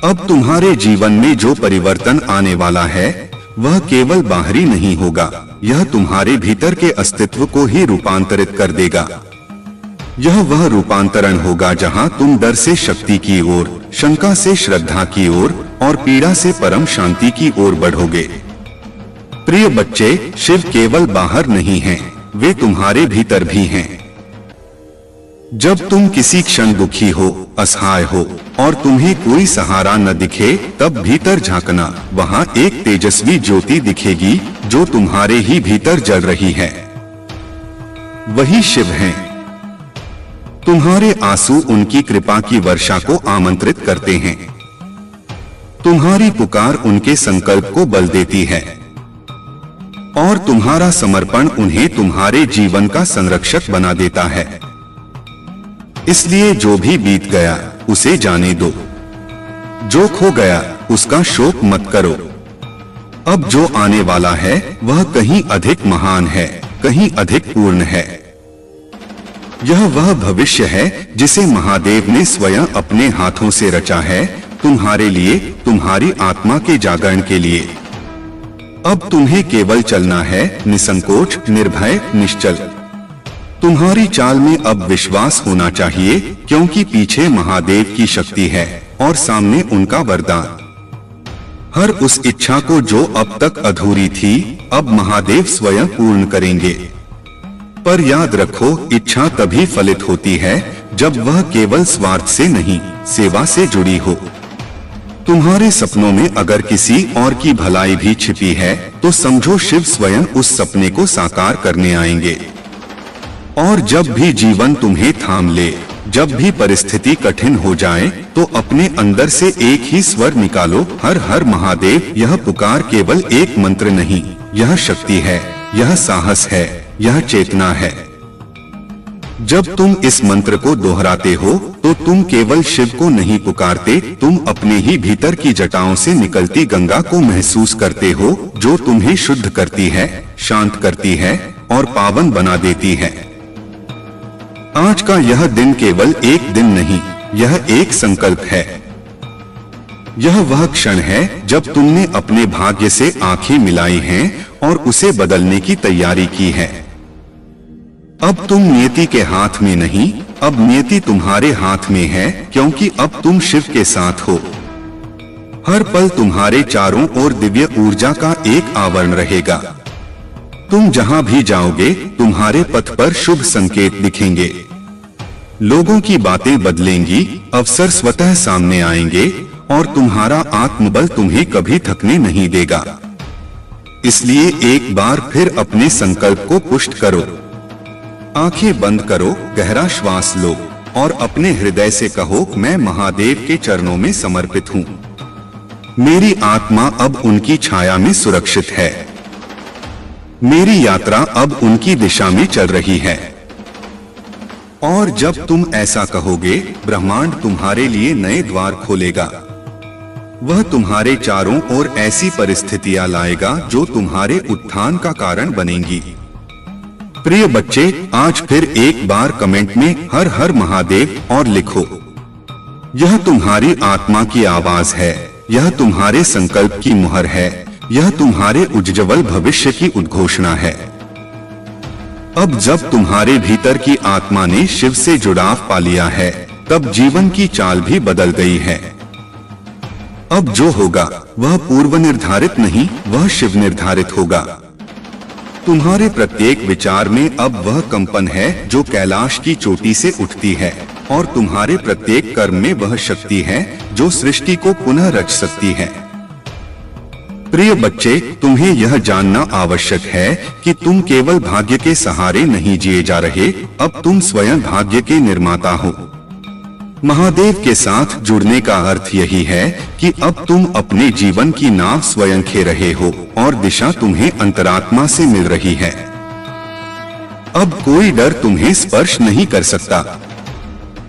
अब तुम्हारे जीवन में जो परिवर्तन आने वाला है वह केवल बाहरी नहीं होगा, यह तुम्हारे भीतर के अस्तित्व को ही रूपांतरित कर देगा। यह वह रूपांतरण होगा जहां तुम डर से शक्ति की ओर, शंका से श्रद्धा की ओर और पीड़ा से परम शांति की ओर बढ़ोगे। प्रिय बच्चे, शिव केवल बाहर नहीं हैं, वे तुम्हारे भीतर भी हैं। जब तुम किसी क्षण दुखी हो, असहाय हो और तुम्हें कोई सहारा न दिखे, तब भीतर झांकना, वहां एक तेजस्वी ज्योति दिखेगी जो तुम्हारे ही भीतर जल रही है। वही शिव हैं। तुम्हारे आंसू उनकी कृपा की वर्षा को आमंत्रित करते हैं। तुम्हारी पुकार उनके संकल्प को बल देती है और तुम्हारा समर्पण उन्हें तुम्हारे जीवन का संरक्षक बना देता है। इसलिए जो भी बीत गया उसे जाने दो, जो खो गया उसका शोक मत करो। अब जो आने वाला है वह कहीं अधिक महान है, कहीं अधिक पूर्ण है। यह वह भविष्य है जिसे महादेव ने स्वयं अपने हाथों से रचा है, तुम्हारे लिए, तुम्हारी आत्मा के जागरण के लिए। अब तुम्हें केवल चलना है, निसंकोच, निर्भय, निश्चल। तुम्हारी चाल में अब विश्वास होना चाहिए, क्योंकि पीछे महादेव की शक्ति है और सामने उनका वरदान। हर उस इच्छा को जो अब तक अधूरी थी, अब महादेव स्वयं पूर्ण करेंगे। पर याद रखो, इच्छा तभी फलित होती है जब वह केवल स्वार्थ से नहीं, सेवा से जुड़ी हो। तुम्हारे सपनों में अगर किसी और की भलाई भी छिपी है, तो समझो शिव स्वयं उस सपने को साकार करने आएंगे। और जब भी जीवन तुम्हें थाम ले, जब भी परिस्थिति कठिन हो जाए, तो अपने अंदर से एक ही स्वर निकालो, हर हर महादेव। यह पुकार केवल एक मंत्र नहीं, यह शक्ति है, यह साहस है, यह चेतना है। जब तुम इस मंत्र को दोहराते हो तो तुम केवल शिव को नहीं पुकारते, तुम अपने ही भीतर की जटाओं से निकलती गंगा को महसूस करते हो, जो तुम्हें शुद्ध करती है, शांत करती है और पावन बना देती है। आज का यह दिन केवल एक दिन नहीं, यह एक संकल्प है। यह वह क्षण है जब तुमने अपने भाग्य से आंखें मिलाई हैं और उसे बदलने की तैयारी की है। अब तुम नियति के हाथ में नहीं, अब नियति तुम्हारे हाथ में है, क्योंकि अब तुम शिव के साथ हो। हर पल तुम्हारे चारों ओर दिव्य ऊर्जा का एक आवरण रहेगा। तुम जहां भी जाओगे, तुम्हारे पथ पर शुभ संकेत दिखेंगे। लोगों की बातें बदलेंगी, अवसर स्वतः सामने आएंगे और तुम्हारा आत्मबल तुम्हें कभी थकने नहीं देगा। इसलिए एक बार फिर अपने संकल्प को पुष्ट करो। आंखें बंद करो, गहरा श्वास लो और अपने हृदय से कहो, मैं महादेव के चरणों में समर्पित हूँ। मेरी आत्मा अब उनकी छाया में सुरक्षित है। मेरी यात्रा अब उनकी दिशा में चल रही है। और जब तुम ऐसा कहोगे, ब्रह्मांड तुम्हारे लिए नए द्वार खोलेगा। वह तुम्हारे चारों ओर ऐसी परिस्थितियां लाएगा जो तुम्हारे उत्थान का कारण बनेंगी। प्रिय बच्चे, आज फिर एक बार कमेंट में हर हर महादेव और लिखो। यह तुम्हारी आत्मा की आवाज है, यह तुम्हारे संकल्प की मुहर है, यह तुम्हारे उज्ज्वल भविष्य की उद्घोषणा है। अब जब तुम्हारे भीतर की आत्मा ने शिव से जुड़ाव पा लिया है, तब जीवन की चाल भी बदल गई है। अब जो होगा वह पूर्व निर्धारित नहीं, वह शिव निर्धारित होगा। तुम्हारे प्रत्येक विचार में अब वह कंपन है जो कैलाश की चोटी से उठती है, और तुम्हारे प्रत्येक कर्म में वह शक्ति है जो सृष्टि को पुनः रच सकती है। प्रिय बच्चे, तुम्हें यह जानना आवश्यक है कि तुम केवल भाग्य के सहारे नहीं जिए जा रहे, अब तुम स्वयं भाग्य के निर्माता हो। महादेव के साथ जुड़ने का अर्थ यही है कि अब तुम अपने जीवन की नाव स्वयं खे रहे हो और दिशा तुम्हें अंतरात्मा से मिल रही है। अब कोई डर तुम्हें स्पर्श नहीं कर सकता।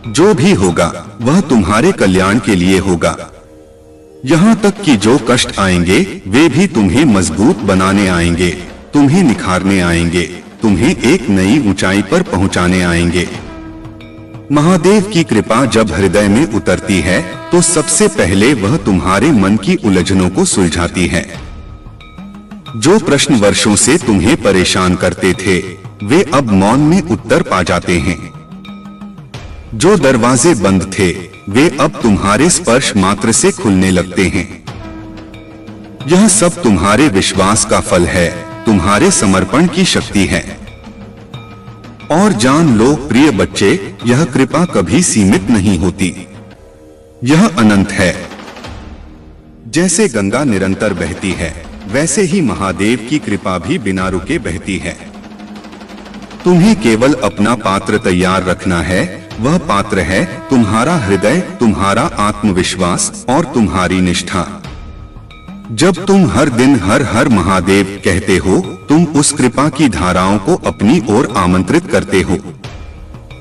जो भी होगा वह तुम्हारे कल्याण के लिए होगा। यहाँ तक कि जो कष्ट आएंगे वे भी तुम्हें मजबूत बनाने आएंगे, तुम्हें निखारने आएंगे, तुम्हें एक नई ऊंचाई पर पहुंचाने आएंगे। महादेव की कृपा जब हृदय में उतरती है तो सबसे पहले वह तुम्हारे मन की उलझनों को सुलझाती है। जो प्रश्न वर्षों से तुम्हें परेशान करते थे वे अब मौन में उत्तर पा जाते हैं। जो दरवाजे बंद थे वे अब तुम्हारे स्पर्श मात्र से खुलने लगते हैं। यह सब तुम्हारे विश्वास का फल है, तुम्हारे समर्पण की शक्ति है। और जान लो प्रिय बच्चे, यह कृपा कभी सीमित नहीं होती, यह अनंत है। जैसे गंगा निरंतर बहती है, वैसे ही महादेव की कृपा भी बिना रुके बहती है। तुम्हें केवल अपना पात्र तैयार रखना है। वह पात्र है तुम्हारा हृदय, तुम्हारा आत्मविश्वास और तुम्हारी निष्ठा। जब तुम हर दिन हर हर महादेव कहते हो, तुम उस कृपा की धाराओं को अपनी ओर आमंत्रित करते हो।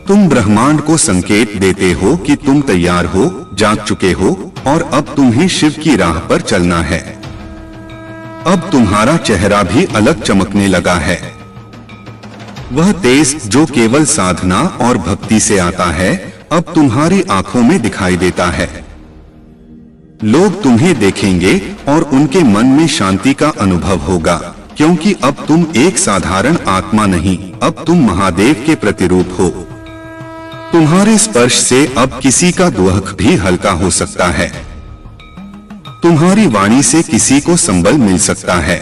तुम ब्रह्मांड को संकेत देते हो कि तुम तैयार हो, जाग चुके हो और अब तुम्हें शिव की राह पर चलना है। अब तुम्हारा चेहरा भी अलग चमकने लगा है। वह तेज जो केवल साधना और भक्ति से आता है, अब तुम्हारी आंखों में दिखाई देता है। लोग तुम्हें देखेंगे और उनके मन में शांति का अनुभव होगा, क्योंकि अब तुम एक साधारण आत्मा नहीं, अब तुम महादेव के प्रतिरूप हो। तुम्हारे स्पर्श से अब किसी का दुख भी हल्का हो सकता है। तुम्हारी वाणी से किसी को संबल मिल सकता है।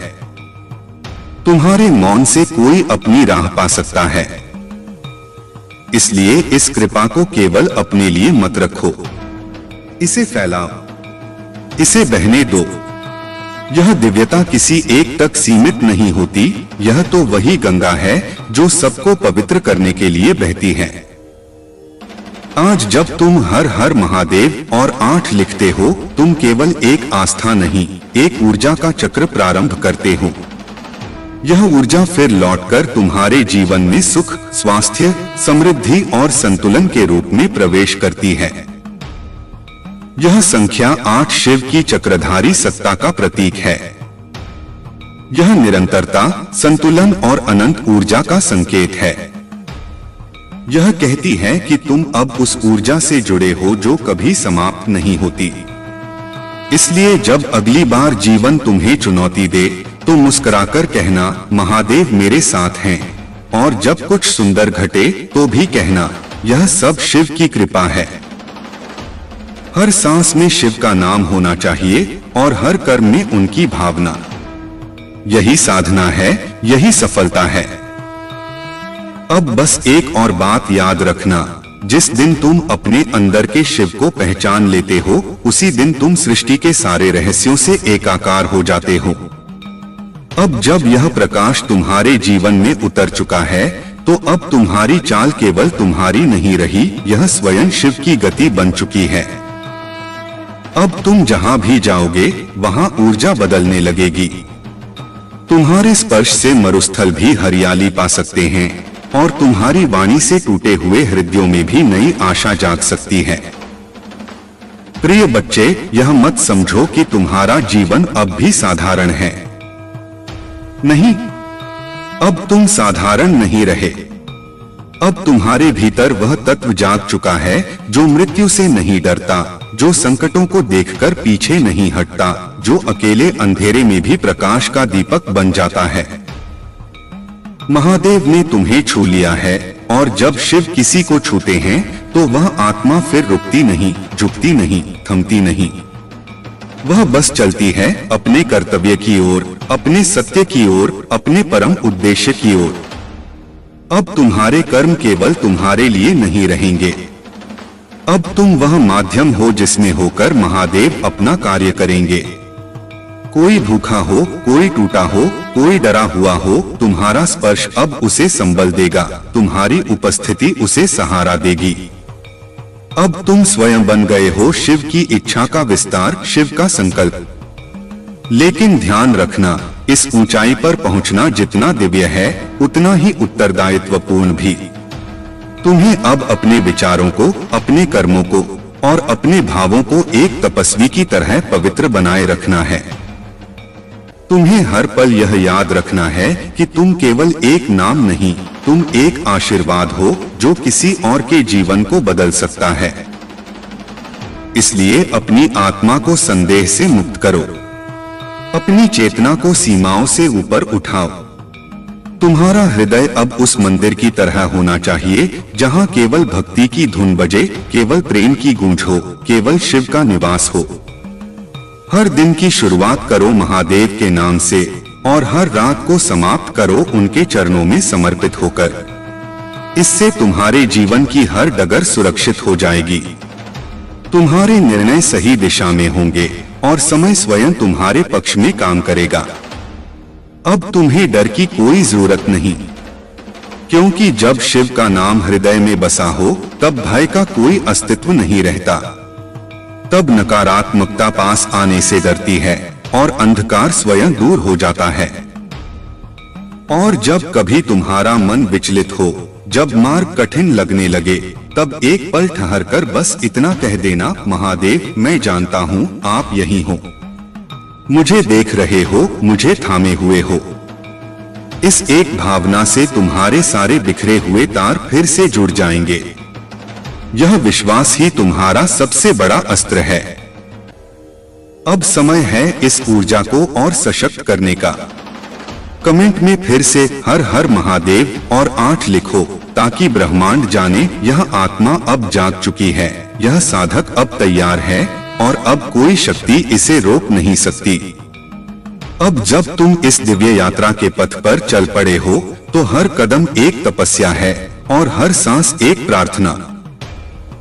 तुम्हारे मौन से कोई अपनी राह पा सकता है। इसलिए इस कृपा को केवल अपने लिए मत रखो, इसे फैलाओ, इसे बहने दो। यह दिव्यता किसी एक तक सीमित नहीं होती, यह तो वही गंगा है जो सबको पवित्र करने के लिए बहती है। आज जब तुम हर हर महादेव और 8 लिखते हो, तुम केवल एक आस्था नहीं, एक ऊर्जा का चक्र प्रारंभ करते हो। यह ऊर्जा फिर लौटकर तुम्हारे जीवन में सुख, स्वास्थ्य, समृद्धि और संतुलन के रूप में प्रवेश करती है। यह संख्या 8 शिव की चक्रधारी सत्ता का प्रतीक है। यह निरंतरता, संतुलन और अनंत ऊर्जा का संकेत है। यह कहती है कि तुम अब उस ऊर्जा से जुड़े हो जो कभी समाप्त नहीं होती। इसलिए जब अगली बार जीवन तुम्हें चुनौती दे तो मुस्कुराकर कहना, महादेव मेरे साथ हैं। और जब कुछ सुंदर घटे तो भी कहना, यह सब शिव की कृपा है। हर सांस में शिव का नाम होना चाहिए और हर कर्म में उनकी भावना। यही साधना है, यही सफलता है। अब बस एक और बात याद रखना, जिस दिन तुम अपने अंदर के शिव को पहचान लेते हो, उसी दिन तुम सृष्टि के सारे रहस्यों से एकाकार हो जाते हो। अब जब यह प्रकाश तुम्हारे जीवन में उतर चुका है, तो अब तुम्हारी चाल केवल तुम्हारी नहीं रही, यह स्वयं शिव की गति बन चुकी है। अब तुम जहां भी जाओगे वहां ऊर्जा बदलने लगेगी। तुम्हारे स्पर्श से मरुस्थल भी हरियाली पा सकते हैं और तुम्हारी वाणी से टूटे हुए हृदयों में भी नई आशा जाग सकती है। प्रिय बच्चे, यह मत समझो कि तुम्हारा जीवन अब भी साधारण है। नहीं, अब तुम साधारण नहीं रहे। अब तुम्हारे भीतर वह तत्व जाग चुका है जो मृत्यु से नहीं डरता, जो संकटों को देखकर पीछे नहीं हटता, जो अकेले अंधेरे में भी प्रकाश का दीपक बन जाता है। महादेव ने तुम्हें छू लिया है, और जब शिव किसी को छूते हैं तो वह आत्मा फिर रुकती नहीं, झुकती नहीं, थमती नहीं। वह बस चलती है अपने कर्तव्य की ओर, अपने सत्य की ओर, अपने परम उद्देश्य की ओर। अब तुम्हारे कर्म केवल तुम्हारे लिए नहीं रहेंगे। अब तुम वह माध्यम हो जिसमें होकर महादेव अपना कार्य करेंगे। कोई भूखा हो, कोई टूटा हो, कोई डरा हुआ हो, तुम्हारा स्पर्श अब उसे संबल देगा, तुम्हारी उपस्थिति उसे सहारा देगी। अब तुम स्वयं बन गए हो शिव की इच्छा का विस्तार, शिव का संकल्प। लेकिन ध्यान रखना, इस ऊंचाई पर पहुंचना जितना दिव्य है उतना ही उत्तरदायित्वपूर्ण भी। तुम्हें अब अपने विचारों को, अपने कर्मों को और अपने भावों को एक तपस्वी की तरह पवित्र बनाए रखना है। तुम्हें हर पल यह याद रखना है कि तुम केवल एक नाम नहीं, तुम एक आशीर्वाद हो जो किसी और के जीवन को बदल सकता है। इसलिए अपनी आत्मा को संदेह से मुक्त करो, अपनी चेतना को सीमाओं से ऊपर उठाओ। तुम्हारा हृदय अब उस मंदिर की तरह होना चाहिए जहां केवल भक्ति की धुन बजे, केवल प्रेम की गूंज हो, केवल शिव का निवास हो। हर दिन की शुरुआत करो महादेव के नाम से, और हर रात को समाप्त करो उनके चरणों में समर्पित होकर। इससे तुम्हारे जीवन की हर डगर सुरक्षित हो जाएगी। तुम्हारे निर्णय सही दिशा में होंगे और समय स्वयं तुम्हारे पक्ष में काम करेगा। अब तुम्हें डर की कोई जरूरत नहीं, क्योंकि जब शिव का नाम हृदय में बसा हो तब भय का कोई अस्तित्व नहीं रहता। तब नकारात्मकता पास आने से डरती है और अंधकार स्वयं दूर हो जाता है। और जब कभी तुम्हारा मन विचलित हो, जब मार्ग कठिन लगने लगे, तब एक पल ठहरकर बस इतना कह देना, महादेव मैं जानता हूँ आप यहीं हो, मुझे देख रहे हो, मुझे थामे हुए हो। इस एक भावना से तुम्हारे सारे बिखरे हुए तार फिर से जुड़ जाएंगे। यह विश्वास ही तुम्हारा सबसे बड़ा अस्त्र है। अब समय है इस ऊर्जा को और सशक्त करने का। कमेंट में फिर से हर हर महादेव और 8 लिखो, ताकि ब्रह्मांड जाने यह आत्मा अब जाग चुकी है, यह साधक अब तैयार है और अब कोई शक्ति इसे रोक नहीं सकती। अब जब तुम इस दिव्य यात्रा के पथ पर चल पड़े हो तो हर कदम एक तपस्या है और हर सांस एक प्रार्थना।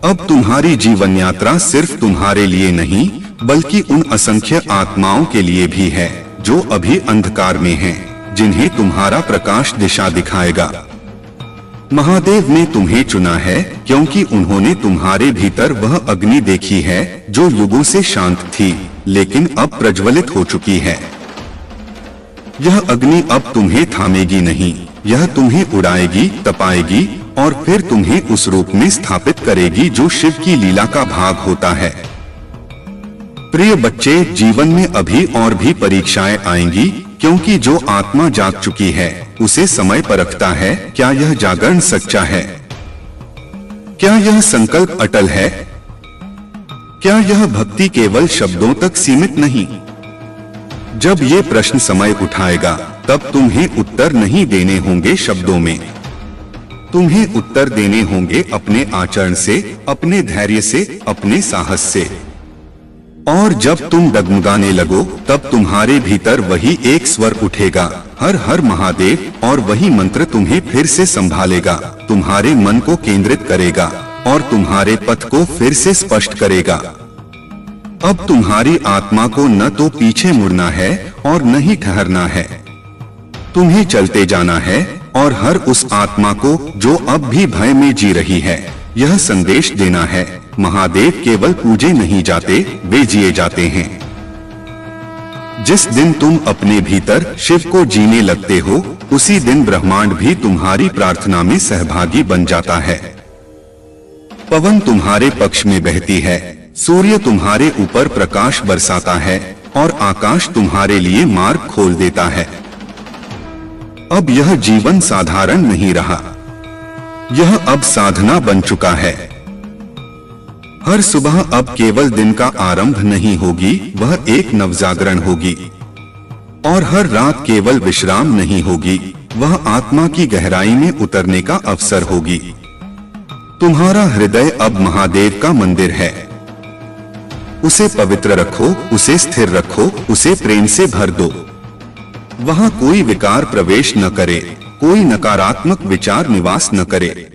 अब तुम्हारी जीवन यात्रा सिर्फ तुम्हारे लिए नहीं बल्कि उन असंख्य आत्माओं के लिए भी है जो अभी अंधकार में हैं, जिन्हें तुम्हारा प्रकाश दिशा दिखाएगा। महादेव ने तुम्हें चुना है क्योंकि उन्होंने तुम्हारे भीतर वह अग्नि देखी है जो युगों से शांत थी लेकिन अब प्रज्वलित हो चुकी है। यह अग्नि अब तुम्हें थामेगी नहीं, यह तुम्हें उड़ाएगी, तपाएगी और फिर तुम्हें उस रूप में स्थापित करेगी जो शिव की लीला का भाग होता है। प्रिय बच्चे, जीवन में अभी और भी परीक्षाएं आएंगी, क्योंकि जो आत्मा जाग चुकी है उसे समय परखता है। क्या यह जागरण सच्चा है? क्या यह संकल्प अटल है? क्या यह भक्ति केवल शब्दों तक सीमित नहीं? जब ये प्रश्न समय उठाएगा तब तुम्हें उत्तर नहीं देने होंगे शब्दों में, तुम्हें उत्तर देने होंगे अपने आचरण से, अपने धैर्य से, अपने साहस से। और जब तुम डगमगाने लगो तब तुम्हारे भीतर वही एक स्वर उठेगा, हर हर महादेव, और वही मंत्र तुम्हें फिर से संभालेगा, तुम्हारे मन को केंद्रित करेगा और तुम्हारे पथ को फिर से स्पष्ट करेगा। अब तुम्हारी आत्मा को न तो पीछे मुड़ना है और न ही ठहरना है, तुम्हें चलते जाना है और हर उस आत्मा को जो अब भी भय में जी रही है यह संदेश देना है, महादेव केवल पूजे नहीं जाते, वे जिए जाते हैं। जिस दिन तुम अपने भीतर शिव को जीने लगते हो, उसी दिन ब्रह्मांड भी तुम्हारी प्रार्थना में सहभागी बन जाता है। पवन तुम्हारे पक्ष में बहती है, सूर्य तुम्हारे ऊपर प्रकाश बरसाता है और आकाश तुम्हारे लिए मार्ग खोल देता है। अब यह जीवन साधारण नहीं रहा, यह अब साधना बन चुका है। हर सुबह अब केवल दिन का आरंभ नहीं होगी, वह एक नवजागरण होगी। और हर रात केवल विश्राम नहीं होगी, वह आत्मा की गहराई में उतरने का अवसर होगी। तुम्हारा हृदय अब महादेव का मंदिर है। उसे पवित्र रखो, उसे स्थिर रखो, उसे प्रेम से भर दो। वहां कोई विकार प्रवेश न करे, कोई नकारात्मक विचार निवास न करे।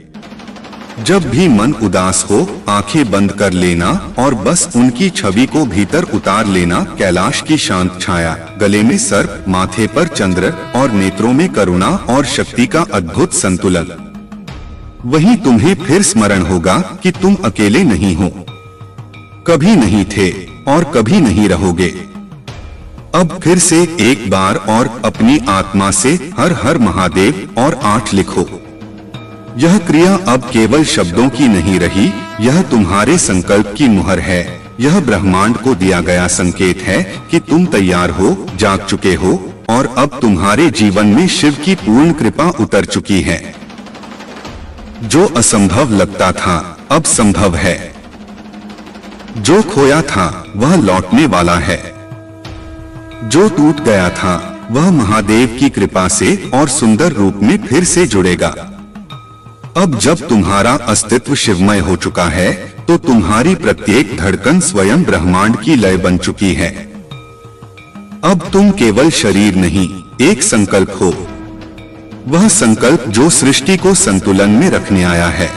जब भी मन उदास हो, आंखें बंद कर लेना और बस उनकी छवि को भीतर उतार लेना। कैलाश की शांत छाया, गले में सर्प, माथे पर चंद्र और नेत्रों में करुणा और शक्ति का अद्भुत संतुलन। वही तुम्हें फिर स्मरण होगा कि तुम अकेले नहीं हो, कभी नहीं थे और कभी नहीं रहोगे। अब फिर से एक बार और अपनी आत्मा से हर हर महादेव और 8 लिखो। यह क्रिया अब केवल शब्दों की नहीं रही, यह तुम्हारे संकल्प की मुहर है। यह ब्रह्मांड को दिया गया संकेत है कि तुम तैयार हो, जाग चुके हो और अब तुम्हारे जीवन में शिव की पूर्ण कृपा उतर चुकी है। जो असंभव लगता था अब संभव है, जो खोया था वह लौटने वाला है, जो टूट गया था वह महादेव की कृपा से और सुंदर रूप में फिर से जुड़ेगा। अब जब तुम्हारा अस्तित्व शिवमय हो चुका है, तो तुम्हारी प्रत्येक धड़कन स्वयं ब्रह्मांड की लय बन चुकी है। अब तुम केवल शरीर नहीं, एक संकल्प हो। वह संकल्प जो सृष्टि को संतुलन में रखने आया है।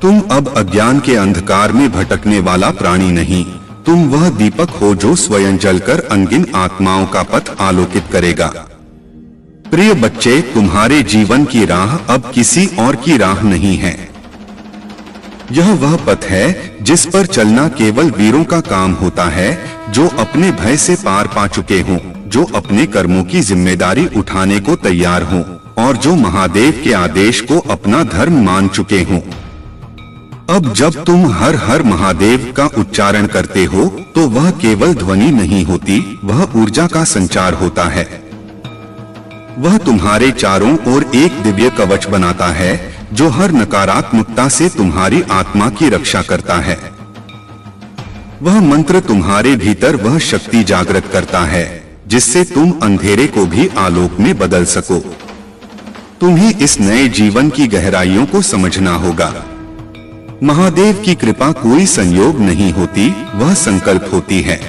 तुम अब अज्ञान के अंधकार में भटकने वाला प्राणी नहीं, तुम वह दीपक हो जो स्वयं जलकर अनगिन आत्माओं का पथ आलोकित करेगा। प्रिय बच्चे, तुम्हारे जीवन की राह अब किसी और की राह नहीं है। यह वह पथ है जिस पर चलना केवल वीरों का काम होता है, जो अपने भय से पार पा चुके हों, जो अपने कर्मों की जिम्मेदारी उठाने को तैयार हों और जो महादेव के आदेश को अपना धर्म मान चुके हों। अब जब तुम हर हर महादेव का उच्चारण करते हो, तो वह केवल ध्वनि नहीं होती, वह ऊर्जा का संचार होता है। वह तुम्हारे चारों ओर एक दिव्य कवच बनाता है, जो हर नकारात्मकता से तुम्हारी आत्मा की रक्षा करता है। वह मंत्र तुम्हारे भीतर वह शक्ति जागृत करता है, जिससे तुम अंधेरे को भी आलोक में बदल सको। तुम्हें इस नए जीवन की गहराइयों को समझना होगा। महादेव की कृपा कोई संयोग नहीं होती, वह संकल्प होती है।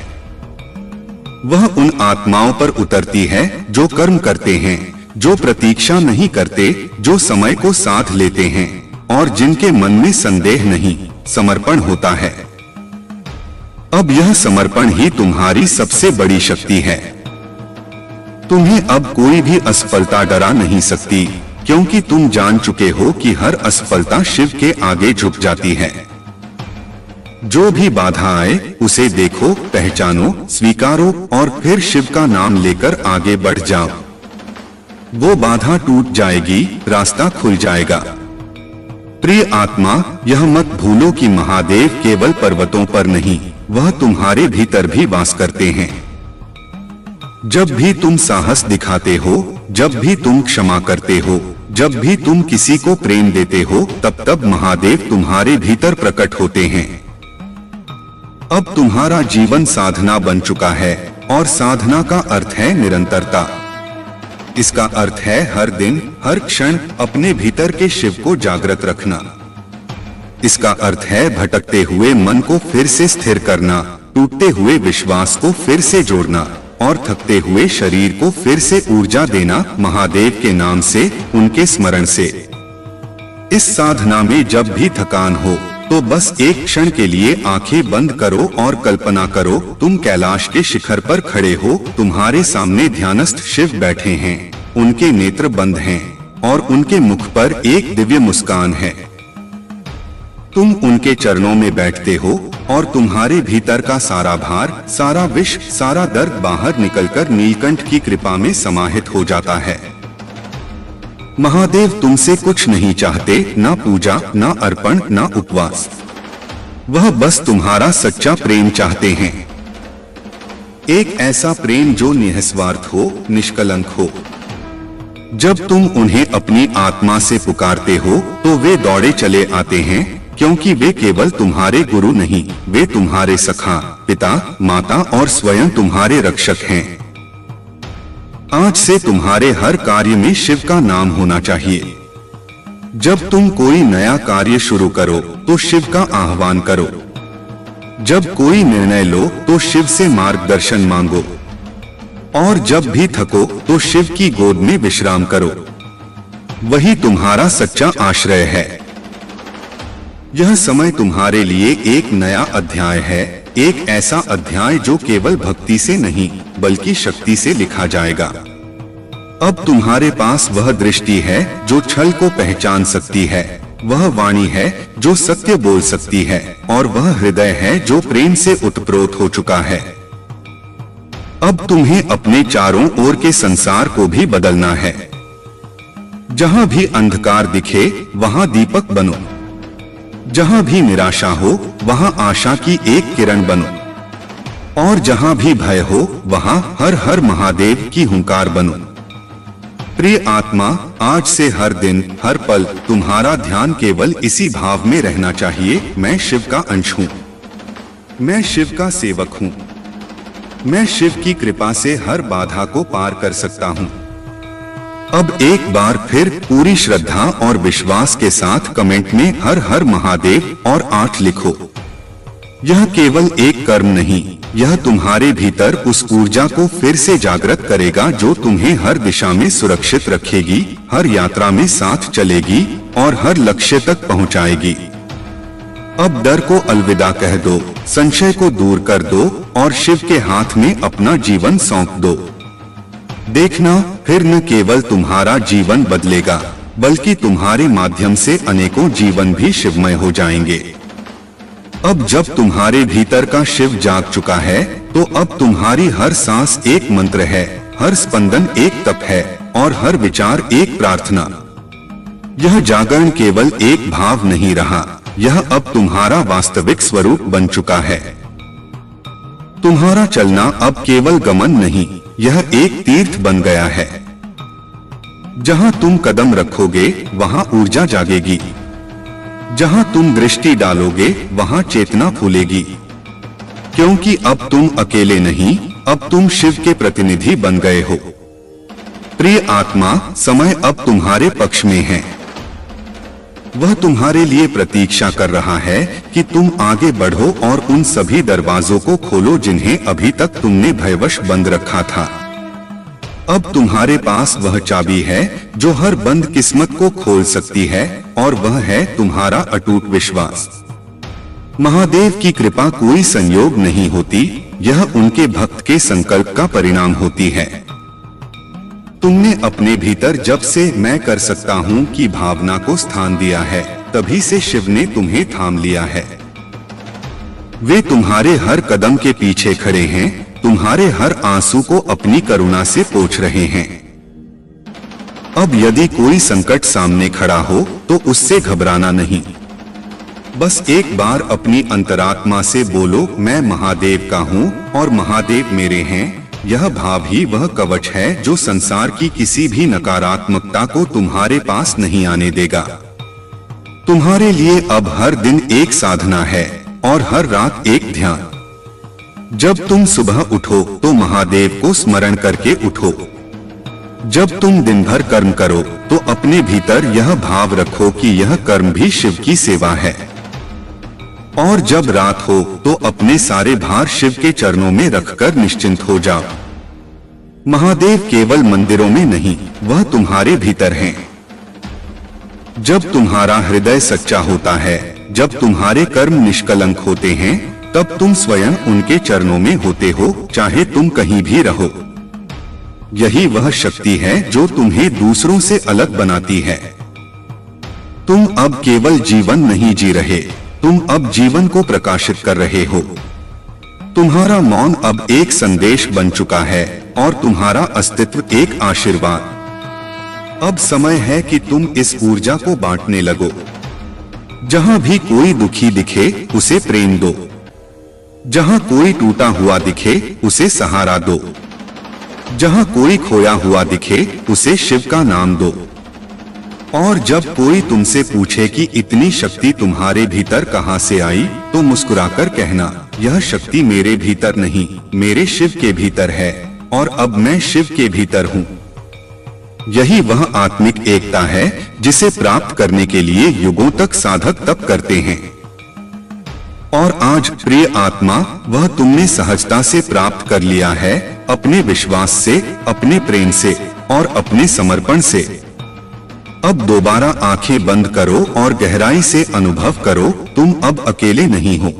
वह उन आत्माओं पर उतरती है जो कर्म करते हैं, जो प्रतीक्षा नहीं करते, जो समय को साथ लेते हैं और जिनके मन में संदेह नहीं, समर्पण होता है। अब यह समर्पण ही तुम्हारी सबसे बड़ी शक्ति है। तुम्हें अब कोई भी असफलता डरा नहीं सकती, क्योंकि तुम जान चुके हो कि हर असफलता शिव के आगे झुक जाती है। जो भी बाधा आए, उसे देखो, पहचानो, स्वीकारो और फिर शिव का नाम लेकर आगे बढ़ जाओ। वो बाधा टूट जाएगी, रास्ता खुल जाएगा। प्रिय आत्मा, यह मत भूलो कि महादेव केवल पर्वतों पर नहीं, वह तुम्हारे भीतर भी वास करते हैं। जब भी तुम साहस दिखाते हो, जब भी तुम क्षमा करते हो, जब भी तुम किसी को प्रेम देते हो, तब तब महादेव तुम्हारे भीतर प्रकट होते हैं। अब तुम्हारा जीवन साधना बन चुका है और साधना का अर्थ है निरंतरता। इसका अर्थ है हर दिन, हर क्षण अपने भीतर के शिव को जागृत रखना। इसका अर्थ है भटकते हुए मन को फिर से स्थिर करना, टूटते हुए विश्वास को फिर से जोड़ना और थकते हुए शरीर को फिर से ऊर्जा देना, महादेव के नाम से, उनके स्मरण से। इस साधना में जब भी थकान हो, तो बस एक क्षण के लिए आंखें बंद करो और कल्पना करो तुम कैलाश के शिखर पर खड़े हो, तुम्हारे सामने ध्यानस्थ शिव बैठे हैं, उनके नेत्र बंद हैं और उनके मुख पर एक दिव्य मुस्कान है। तुम उनके चरणों में बैठते हो और तुम्हारे भीतर का सारा भार, सारा विष, सारा दर्द बाहर निकलकर नीलकंठ की कृपा में समाहित हो जाता है। महादेव तुमसे कुछ नहीं चाहते, ना पूजा, ना अर्पण, ना उपवास। वह बस तुम्हारा सच्चा प्रेम चाहते हैं। एक ऐसा प्रेम जो निस्वार्थ हो, निष्कलंक हो। जब तुम उन्हें अपनी आत्मा से पुकारते हो तो वे दौड़े चले आते हैं, क्योंकि वे केवल तुम्हारे गुरु नहीं, वे तुम्हारे सखा, पिता, माता और स्वयं तुम्हारे रक्षक हैं। आज से तुम्हारे हर कार्य में शिव का नाम होना चाहिए। जब तुम कोई नया कार्य शुरू करो तो शिव का आह्वान करो। जब कोई निर्णय लो तो शिव से मार्गदर्शन मांगो, और जब भी थको तो शिव की गोद में विश्राम करो। वही तुम्हारा सच्चा आश्रय है। यह समय तुम्हारे लिए एक नया अध्याय है, एक ऐसा अध्याय जो केवल भक्ति से नहीं बल्कि शक्ति से लिखा जाएगा। अब तुम्हारे पास वह दृष्टि है जो छल को पहचान सकती है, वह वाणी है जो सत्य बोल सकती है, और वह हृदय है जो प्रेम से उत्प्रोत हो चुका है। अब तुम्हें अपने चारों ओर के संसार को भी बदलना है। जहां भी अंधकार दिखे वहां दीपक बनो। जहां भी निराशा हो वहां आशा की एक किरण बनो। और जहां भी भय हो वहां हर हर महादेव की हुंकार बनो। प्रिय आत्मा, आज से हर दिन, हर पल तुम्हारा ध्यान केवल इसी भाव में रहना चाहिए, मैं शिव का अंश हूँ, मैं शिव का सेवक हूँ, मैं शिव की कृपा से हर बाधा को पार कर सकता हूँ। अब एक बार फिर पूरी श्रद्धा और विश्वास के साथ कमेंट में हर हर महादेव और 8 लिखो। यह केवल एक कर्म नहीं, यह तुम्हारे भीतर उस ऊर्जा को फिर से जागृत करेगा जो तुम्हें हर दिशा में सुरक्षित रखेगी, हर यात्रा में साथ चलेगी और हर लक्ष्य तक पहुंचाएगी। अब डर को अलविदा कह दो, संशय को दूर कर दो और शिव के हाथ में अपना जीवन सौंप दो। देखना, फिर न केवल तुम्हारा जीवन बदलेगा बल्कि तुम्हारे माध्यम से अनेकों जीवन भी शिवमय हो जाएंगे। अब जब तुम्हारे भीतर का शिव जाग चुका है तो अब तुम्हारी हर सांस एक मंत्र है, हर स्पंदन एक तप है और हर विचार एक प्रार्थना। यह जागरण केवल एक भाव नहीं रहा, यह अब तुम्हारा वास्तविक स्वरूप बन चुका है। तुम्हारा चलना अब केवल गमन नहीं, यह एक तीर्थ बन गया है। जहां तुम कदम रखोगे वहां ऊर्जा जागेगी, जहां तुम दृष्टि डालोगे वहां चेतना फूलेगी, क्योंकि अब तुम अकेले नहीं, अब तुम शिव के प्रतिनिधि बन गए हो। प्रिय आत्मा, समय अब तुम्हारे पक्ष में है। वह तुम्हारे लिए प्रतीक्षा कर रहा है कि तुम आगे बढ़ो और उन सभी दरवाजों को खोलो जिन्हें अभी तक तुमने भयवश बंद रखा था। अब तुम्हारे पास वह चाबी है जो हर बंद किस्मत को खोल सकती है, और वह है तुम्हारा अटूट विश्वास। महादेव की कृपा कोई संयोग नहीं होती, यह उनके भक्त के संकल्प का परिणाम होती है। तुमने अपने भीतर जब से मैं कर सकता हूँ की भावना को स्थान दिया है, तभी से शिव ने तुम्हें थाम लिया है। वे तुम्हारे हर कदम के पीछे खड़े हैं, तुम्हारे हर आंसू को अपनी करुणा से पोंछ रहे हैं। अब यदि कोई संकट सामने खड़ा हो तो उससे घबराना नहीं। बस एक बार अपनी अंतरात्मा से बोलो, मैं महादेव का हूँ और महादेव मेरे हैं। यह भाव ही वह कवच है जो संसार की किसी भी नकारात्मकता को तुम्हारे पास नहीं आने देगा। तुम्हारे लिए अब हर दिन एक साधना है और हर रात एक ध्यान। जब तुम सुबह उठो तो महादेव को स्मरण करके उठो। जब तुम दिन भर कर्म करो तो अपने भीतर यह भाव रखो कि यह कर्म भी शिव की सेवा है। और जब रात हो तो अपने सारे भार शिव के चरणों में रखकर निश्चिंत हो जाओ। महादेव केवल मंदिरों में नहीं, वह तुम्हारे भीतर हैं। जब तुम्हारा हृदय सच्चा होता है, जब तुम्हारे कर्म निष्कलंक होते हैं, तब तुम स्वयं उनके चरणों में होते हो, चाहे तुम कहीं भी रहो। यही वह शक्ति है जो तुम्हें दूसरों से अलग बनाती है। तुम अब केवल जीवन नहीं जी रहे, तुम अब जीवन को प्रकाशित कर रहे हो। तुम्हारा मौन अब एक संदेश बन चुका है और तुम्हारा अस्तित्व एक आशीर्वाद। अब समय है कि तुम इस ऊर्जा को बांटने लगो। जहां भी कोई दुखी दिखे उसे प्रेम दो, जहां कोई टूटा हुआ दिखे उसे सहारा दो, जहां कोई खोया हुआ दिखे उसे शिव का नाम दो। और जब कोई तुमसे पूछे कि इतनी शक्ति तुम्हारे भीतर कहां से आई, तो मुस्कुराकर कहना, यह शक्ति मेरे भीतर नहीं, मेरे शिव के भीतर है और अब मैं शिव के भीतर हूं। यही वह आत्मिक एकता है जिसे प्राप्त करने के लिए युगों तक साधक तप करते हैं। और आज प्रिय आत्मा, वह तुमने सहजता से प्राप्त कर लिया है, अपने विश्वास से, अपने प्रेम से और अपने समर्पण से। अब दोबारा आंखें बंद करो और गहराई से अनुभव करो, तुम अब अकेले नहीं हो।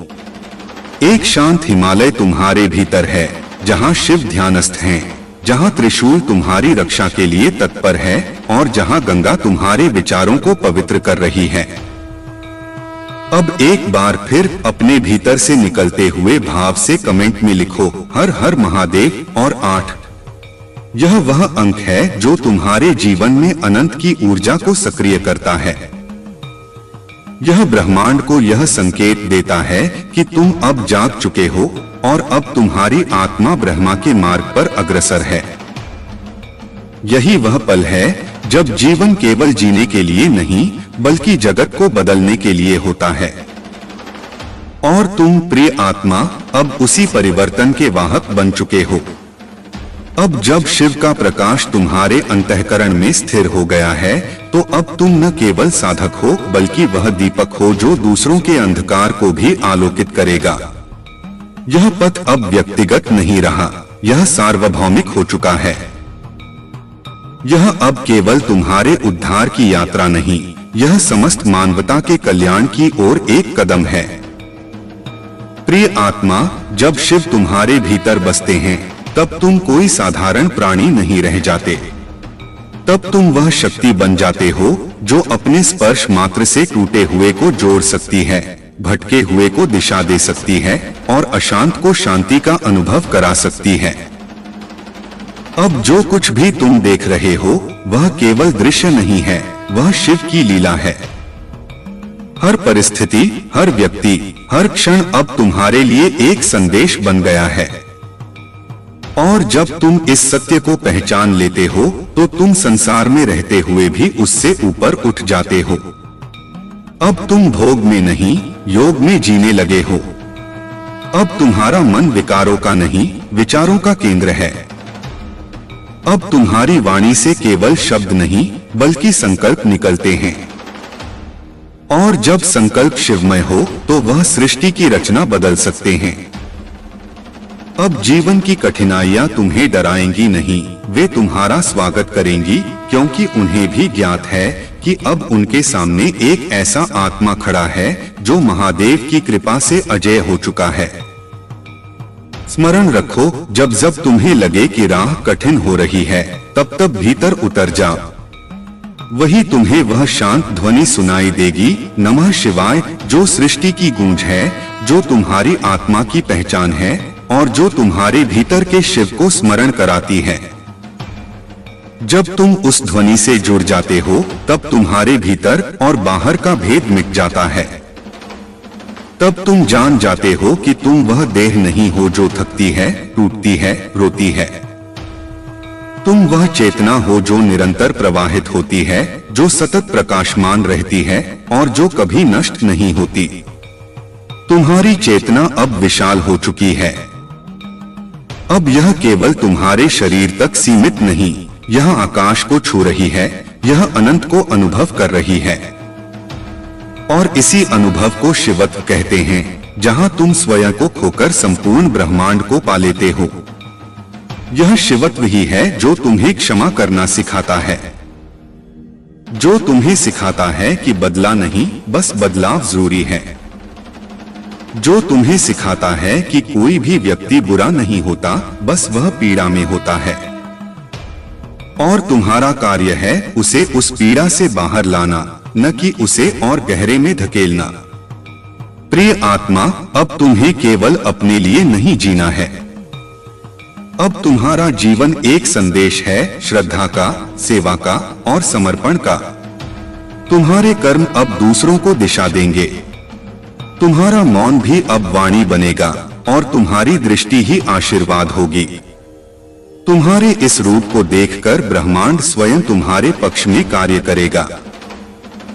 एक शांत हिमालय तुम्हारे भीतर है, जहां शिव ध्यानस्थ हैं, जहां त्रिशूल तुम्हारी रक्षा के लिए तत्पर है और जहां गंगा तुम्हारे विचारों को पवित्र कर रही है। अब एक बार फिर अपने भीतर से निकलते हुए भाव से कमेंट में लिखो, हर हर महादेव और 8। यह वह अंक है जो तुम्हारे जीवन में अनंत की ऊर्जा को सक्रिय करता है। यह ब्रह्मांड को यह संकेत देता है कि तुम अब जाग चुके हो और अब तुम्हारी आत्मा ब्रह्मा के मार्ग पर अग्रसर है। यही वह पल है जब जीवन केवल जीने के लिए नहीं, बल्कि जगत को बदलने के लिए होता है। और तुम प्रिय आत्मा अब उसी परिवर्तन के वाहक बन चुके हो। अब जब शिव का प्रकाश तुम्हारे अंतःकरण में स्थिर हो गया है, तो अब तुम न केवल साधक हो, बल्कि वह दीपक हो जो दूसरों के अंधकार को भी आलोकित करेगा। यह पथ अब व्यक्तिगत नहीं रहा, यह सार्वभौमिक हो चुका है। यह अब केवल तुम्हारे उद्धार की यात्रा नहीं, यह समस्त मानवता के कल्याण की ओर एक कदम है। प्रिय आत्मा, जब शिव तुम्हारे भीतर बसते हैं, तब तुम कोई साधारण प्राणी नहीं रह जाते। तब तुम वह शक्ति बन जाते हो जो अपने स्पर्श मात्र से टूटे हुए को जोड़ सकती है, भटके हुए को दिशा दे सकती है और अशांत को शांति का अनुभव करा सकती है। अब जो कुछ भी तुम देख रहे हो, वह केवल दृश्य नहीं है, वह शिव की लीला है। हर परिस्थिति, हर व्यक्ति, हर क्षण अब तुम्हारे लिए एक संदेश बन गया है। और जब तुम इस सत्य को पहचान लेते हो, तो तुम संसार में रहते हुए भी उससे ऊपर उठ जाते हो। अब तुम भोग में नहीं, योग में जीने लगे हो। अब तुम्हारा मन विकारों का नहीं, विचारों का केंद्र है। अब तुम्हारी वाणी से केवल शब्द नहीं, बल्कि संकल्प निकलते हैं। और जब संकल्प शिवमय हो, तो वह सृष्टि की रचना बदल सकते हैं। अब जीवन की कठिनाइयां तुम्हें डराएंगी नहीं, वे तुम्हारा स्वागत करेंगी, क्योंकि उन्हें भी ज्ञात है कि अब उनके सामने एक ऐसा आत्मा खड़ा है जो महादेव की कृपा से अजय हो चुका है। स्मरण रखो, जब जब तुम्हें लगे कि राह कठिन हो रही है, तब तब भीतर उतर जाओ। वही तुम्हें वह शांत ध्वनि सुनाई देगी, नमः शिवाय, जो सृष्टि की गूंज है, जो तुम्हारी आत्मा की पहचान है और जो तुम्हारे भीतर के शिव को स्मरण कराती है। जब तुम उस ध्वनि से जुड़ जाते हो, तब तुम्हारे भीतर और बाहर का भेद मिट जाता है। तब तुम जान जाते हो कि तुम वह देह नहीं हो जो थकती है, टूटती है, रोती है। तुम वह चेतना हो जो निरंतर प्रवाहित होती है, जो सतत प्रकाशमान रहती है और जो कभी नष्ट नहीं होती। तुम्हारी चेतना अब विशाल हो चुकी है। अब यह केवल तुम्हारे शरीर तक सीमित नहीं, यह आकाश को छू रही है, यह अनंत को अनुभव कर रही है। और इसी अनुभव को शिवत्व कहते हैं, जहां तुम स्वयं को खोकर संपूर्ण ब्रह्मांड को पा लेते हो। यह शिवत्व ही है जो तुम्हें क्षमा करना सिखाता है, जो तुम्हें सिखाता है कि बदला नहीं, बस बदलाव जरूरी है, जो तुम्हें सिखाता है कि कोई भी व्यक्ति बुरा नहीं होता, बस वह पीड़ा में होता है। और तुम्हारा कार्य है उसे उस पीड़ा से बाहर लाना, न कि उसे और गहरे में धकेलना। प्रिय आत्मा, अब तुम्हें केवल अपने लिए नहीं जीना है। अब तुम्हारा जीवन एक संदेश है, श्रद्धा का, सेवा का और समर्पण का। तुम्हारे कर्म अब दूसरों को दिशा देंगे। तुम्हारा मौन भी अब वाणी बनेगा और तुम्हारी दृष्टि ही आशीर्वाद होगी। तुम्हारे इस रूप को देखकर ब्रह्मांड स्वयं तुम्हारे पक्ष में कार्य करेगा।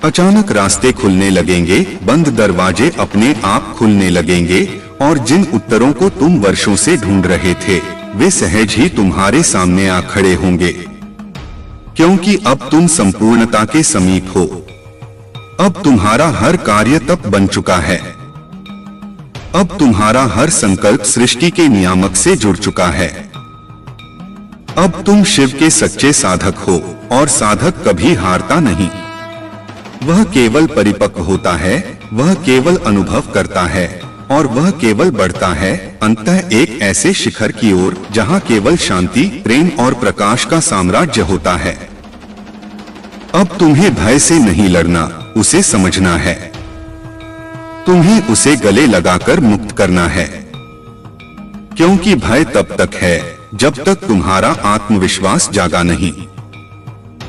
अचानक रास्ते खुलने लगेंगे, बंद दरवाजे अपने आप खुलने लगेंगे और जिन उत्तरों को तुम वर्षों से ढूंढ रहे थे वे सहज ही तुम्हारे सामने आ खड़े होंगे, क्योंकि अब तुम संपूर्णता के समीप हो। अब तुम्हारा हर कार्य तप बन चुका है। अब तुम्हारा हर संकल्प सृष्टि के नियामक से जुड़ चुका है। अब तुम शिव के सच्चे साधक हो और साधक कभी हारता नहीं। वह केवल परिपक्व होता है, वह केवल अनुभव करता है और वह केवल बढ़ता है अंततः एक ऐसे शिखर की ओर जहां केवल शांति, प्रेम और प्रकाश का साम्राज्य होता है। अब तुम्हें भय से नहीं लड़ना, उसे समझना है। तुम्हें उसे गले लगाकर मुक्त करना है, क्योंकि भय तब तक है जब तक तुम्हारा आत्मविश्वास जागा नहीं,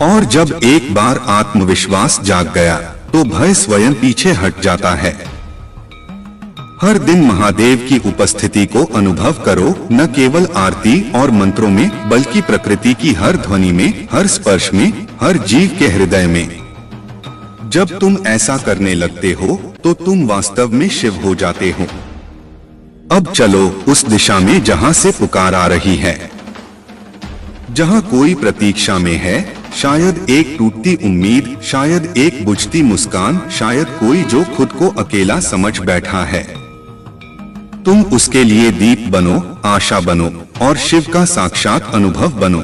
और जब एक बार आत्मविश्वास जाग गया तो भय स्वयं पीछे हट जाता है। हर दिन महादेव की उपस्थिति को अनुभव करो, न केवल आरती और मंत्रों में बल्कि प्रकृति की हर ध्वनि में, हर स्पर्श में, हर जीव के हृदय में। जब तुम ऐसा करने लगते हो तो तुम वास्तव में शिव हो जाते हो। अब चलो उस दिशा में जहां से पुकार आ रही है, जहां कोई प्रतीक्षा में है, शायद एक टूटती उम्मीद, शायद एक बुझती मुस्कान, शायद कोई जो खुद को अकेला समझ बैठा है। तुम उसके लिए दीप बनो, आशा बनो और शिव का साक्षात अनुभव बनो।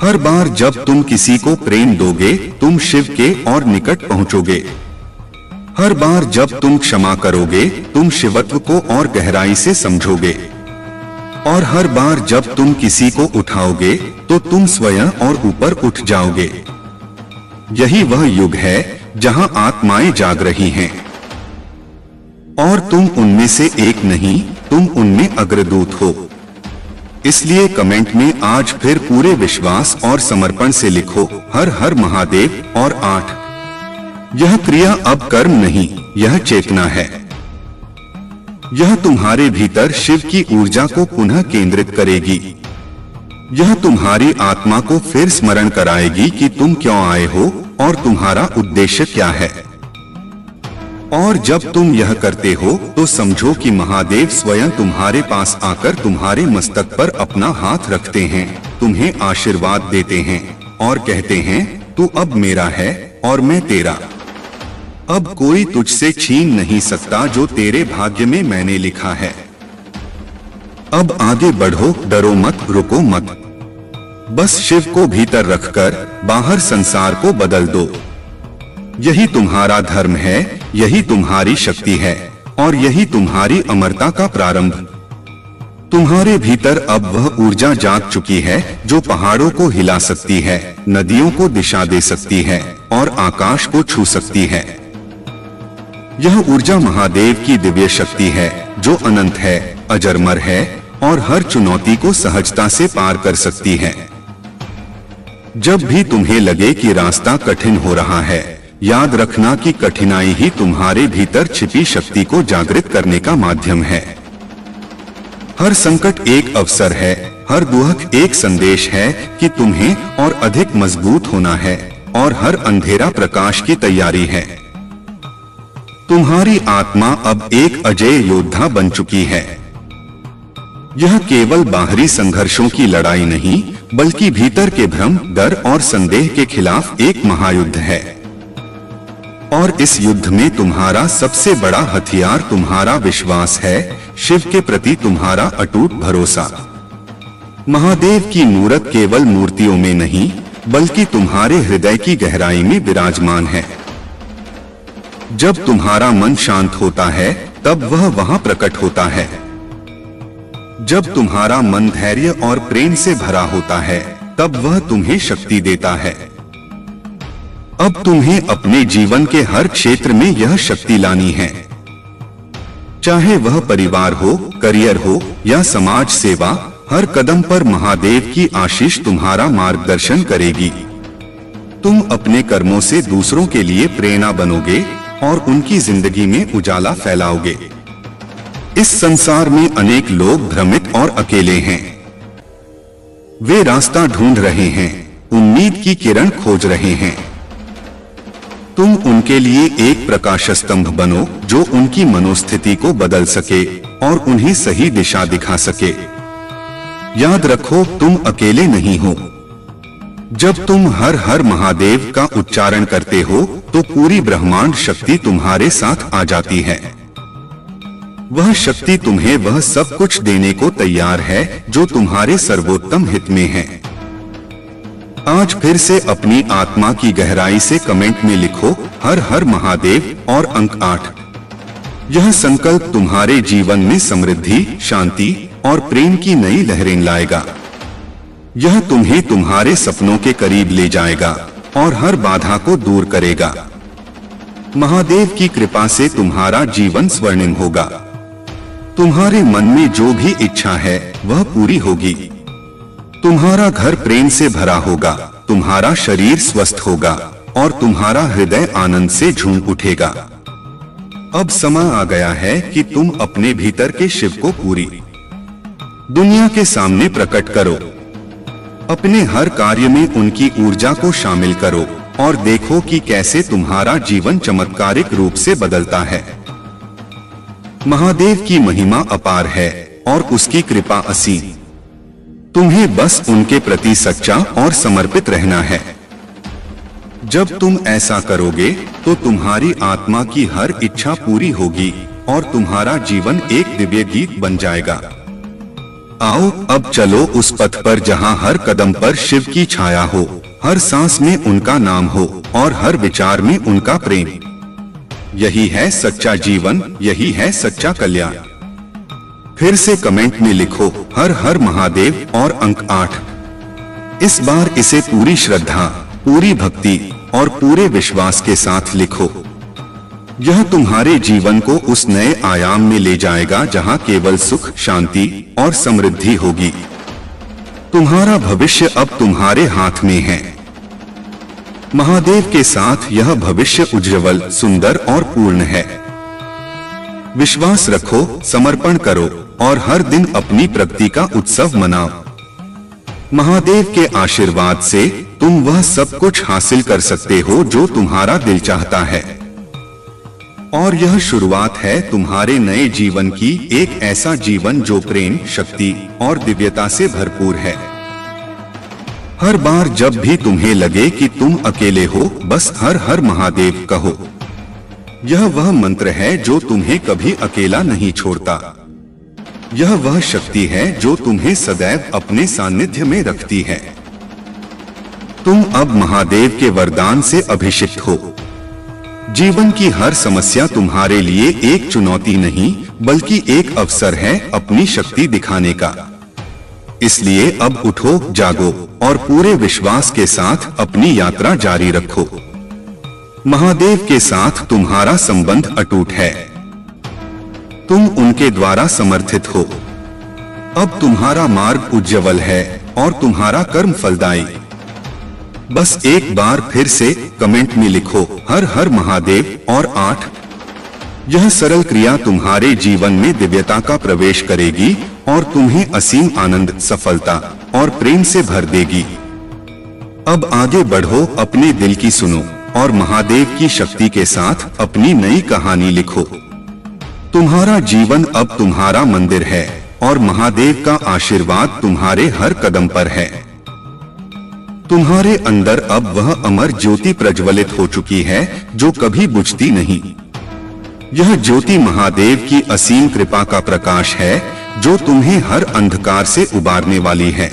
हर बार जब तुम किसी को प्रेम दोगे तुम शिव के और निकट पहुंचोगे। हर बार जब तुम क्षमा करोगे तुम शिवत्व को और गहराई से समझोगे। और हर बार जब तुम किसी को उठाओगे तो तुम स्वयं और ऊपर उठ जाओगे। यही वह युग है जहां आत्माएं जाग रही हैं। और तुम उनमें से एक नहीं, तुम उनमें अग्रदूत हो। इसलिए कमेंट में आज फिर पूरे विश्वास और समर्पण से लिखो, हर हर महादेव और 8। यह क्रिया अब कर्म नहीं, यह चेतना है। यह तुम्हारे भीतर शिव की ऊर्जा को पुनः केंद्रित करेगी। यह तुम्हारी आत्मा को फिर स्मरण कराएगी कि तुम क्यों आए हो और तुम्हारा उद्देश्य क्या है। और जब तुम यह करते हो तो समझो कि महादेव स्वयं तुम्हारे पास आकर तुम्हारे मस्तक पर अपना हाथ रखते हैं, तुम्हें आशीर्वाद देते हैं और कहते हैं, तू अब मेरा है और मैं तेरा। अब कोई तुझसे छीन नहीं सकता जो तेरे भाग्य में मैंने लिखा है। अब आगे बढ़ो, डरो मत, रुको मत। बस शिव को भीतर रखकर बाहर संसार को बदल दो। यही तुम्हारा धर्म है, यही तुम्हारी शक्ति है और यही तुम्हारी अमरता का प्रारंभ। तुम्हारे भीतर अब वह ऊर्जा जाग चुकी है जो पहाड़ों को हिला सकती है, नदियों को दिशा दे सकती है और आकाश को छू सकती है। यह ऊर्जा महादेव की दिव्य शक्ति है जो अनंत है, अजरमर है और हर चुनौती को सहजता से पार कर सकती है। जब भी तुम्हें लगे कि रास्ता कठिन हो रहा है, याद रखना कि कठिनाई ही तुम्हारे भीतर छिपी शक्ति को जागृत करने का माध्यम है। हर संकट एक अवसर है, हर दुख एक संदेश है कि तुम्हें और अधिक मजबूत होना है और हर अंधेरा प्रकाश की तैयारी है। तुम्हारी आत्मा अब एक अजेय योद्धा बन चुकी है। यह केवल बाहरी संघर्षों की लड़ाई नहीं, बल्कि भीतर के भ्रम, डर और संदेह के खिलाफ एक महायुद्ध है। और इस युद्ध में तुम्हारा सबसे बड़ा हथियार तुम्हारा विश्वास है, शिव के प्रति तुम्हारा अटूट भरोसा। महादेव की मूरत केवल मूर्तियों में नहीं, बल्कि तुम्हारे हृदय की गहराई में विराजमान है। जब तुम्हारा मन शांत होता है, तब वह वहां प्रकट होता है। जब तुम्हारा मन धैर्य और प्रेम से भरा होता है, तब वह तुम्हें शक्ति देता है। अब तुम्हें अपने जीवन के हर क्षेत्र में यह शक्ति लानी है। चाहे वह परिवार हो, करियर हो या समाज सेवा, हर कदम पर महादेव की आशीष तुम्हारा मार्गदर्शन करेगी। तुम अपने कर्मों से दूसरों के लिए प्रेरणा बनोगे और उनकी जिंदगी में उजाला फैलाओगे। इस संसार में अनेक लोग भ्रमित और अकेले हैं। वे रास्ता ढूंढ रहे हैं, उम्मीद की किरण खोज रहे हैं। तुम उनके लिए एक प्रकाश स्तंभ बनो जो उनकी मनोस्थिति को बदल सके और उन्हें सही दिशा दिखा सके। याद रखो, तुम अकेले नहीं हो। जब तुम हर हर महादेव का उच्चारण करते हो तो पूरी ब्रह्मांड शक्ति तुम्हारे साथ आ जाती है। वह शक्ति तुम्हें वह सब कुछ देने को तैयार है जो तुम्हारे सर्वोत्तम हित में है। आज फिर से अपनी आत्मा की गहराई से कमेंट में लिखो हर हर महादेव और अंक 8। यह संकल्प तुम्हारे जीवन में समृद्धि, शांति और प्रेम की नई लहरें लाएगा। यह तुम्हें तुम्हारे सपनों के करीब ले जाएगा और हर बाधा को दूर करेगा। महादेव की कृपा से तुम्हारा जीवन स्वर्णिम होगा। तुम्हारे मन में जो भी इच्छा है वह पूरी होगी। तुम्हारा घर प्रेम से भरा होगा, तुम्हारा शरीर स्वस्थ होगा और तुम्हारा हृदय आनंद से झूम उठेगा। अब समय आ गया है कि तुम अपने भीतर के शिव को पूरी दुनिया के सामने प्रकट करो। अपने हर कार्य में उनकी ऊर्जा को शामिल करो और देखो कि कैसे तुम्हारा जीवन चमत्कारिक रूप से बदलता है। महादेव की महिमा अपार है और उसकी कृपा असीम। तुम्हें बस उनके प्रति सच्चा और समर्पित रहना है। जब तुम ऐसा करोगे तो तुम्हारी आत्मा की हर इच्छा पूरी होगी और तुम्हारा जीवन एक दिव्य गीत बन जाएगा। आओ अब चलो उस पथ पर जहां हर कदम पर शिव की छाया हो, हर सांस में उनका नाम हो और हर विचार में उनका प्रेम। यही है सच्चा जीवन, यही है सच्चा कल्याण। फिर से कमेंट में लिखो हर हर महादेव और अंक 8। इस बार इसे पूरी श्रद्धा, पूरी भक्ति और पूरे विश्वास के साथ लिखो। यह तुम्हारे जीवन को उस नए आयाम में ले जाएगा जहां केवल सुख, शांति और समृद्धि होगी। तुम्हारा भविष्य अब तुम्हारे हाथ में है। महादेव के साथ यह भविष्य उज्जवल, सुंदर और पूर्ण है। विश्वास रखो, समर्पण करो और हर दिन अपनी प्रगति का उत्सव मनाओ। महादेव के आशीर्वाद से तुम वह सब कुछ हासिल कर सकते हो जो तुम्हारा दिल चाहता है। और यह शुरुआत है तुम्हारे नए जीवन की, एक ऐसा जीवन जो प्रेम, शक्ति और दिव्यता से भरपूर है। हर बार जब भी तुम्हें लगे कि तुम अकेले हो, बस हर हर महादेव कहो। यह वह मंत्र है जो तुम्हें कभी अकेला नहीं छोड़ता। यह वह शक्ति है जो तुम्हें सदैव अपने सानिध्य में रखती है। तुम अब महादेव के वरदान से अभिषिक्त हो। जीवन की हर समस्या तुम्हारे लिए एक चुनौती नहीं, बल्कि एक अवसर है अपनी शक्ति दिखाने का। इसलिए अब उठो, जागो और पूरे विश्वास के साथ अपनी यात्रा जारी रखो। महादेव के साथ तुम्हारा संबंध अटूट है। तुम उनके द्वारा समर्थित हो। अब तुम्हारा मार्ग उज्जवल है और तुम्हारा कर्म फलदायी। बस एक बार फिर से कमेंट में लिखो हर हर महादेव और 8। यह सरल क्रिया तुम्हारे जीवन में दिव्यता का प्रवेश करेगी और तुम्हें असीम आनंद, सफलता और प्रेम से भर देगी। अब आगे बढ़ो, अपने दिल की सुनो और महादेव की शक्ति के साथ अपनी नई कहानी लिखो। तुम्हारा जीवन अब तुम्हारा मंदिर है और महादेव का आशीर्वाद तुम्हारे हर कदम पर है। तुम्हारे अंदर अब वह अमर ज्योति प्रज्वलित हो चुकी है जो कभी बुझती नहीं। यह ज्योति महादेव की असीम कृपा का प्रकाश है जो तुम्हें हर अंधकार से उबारने वाली है।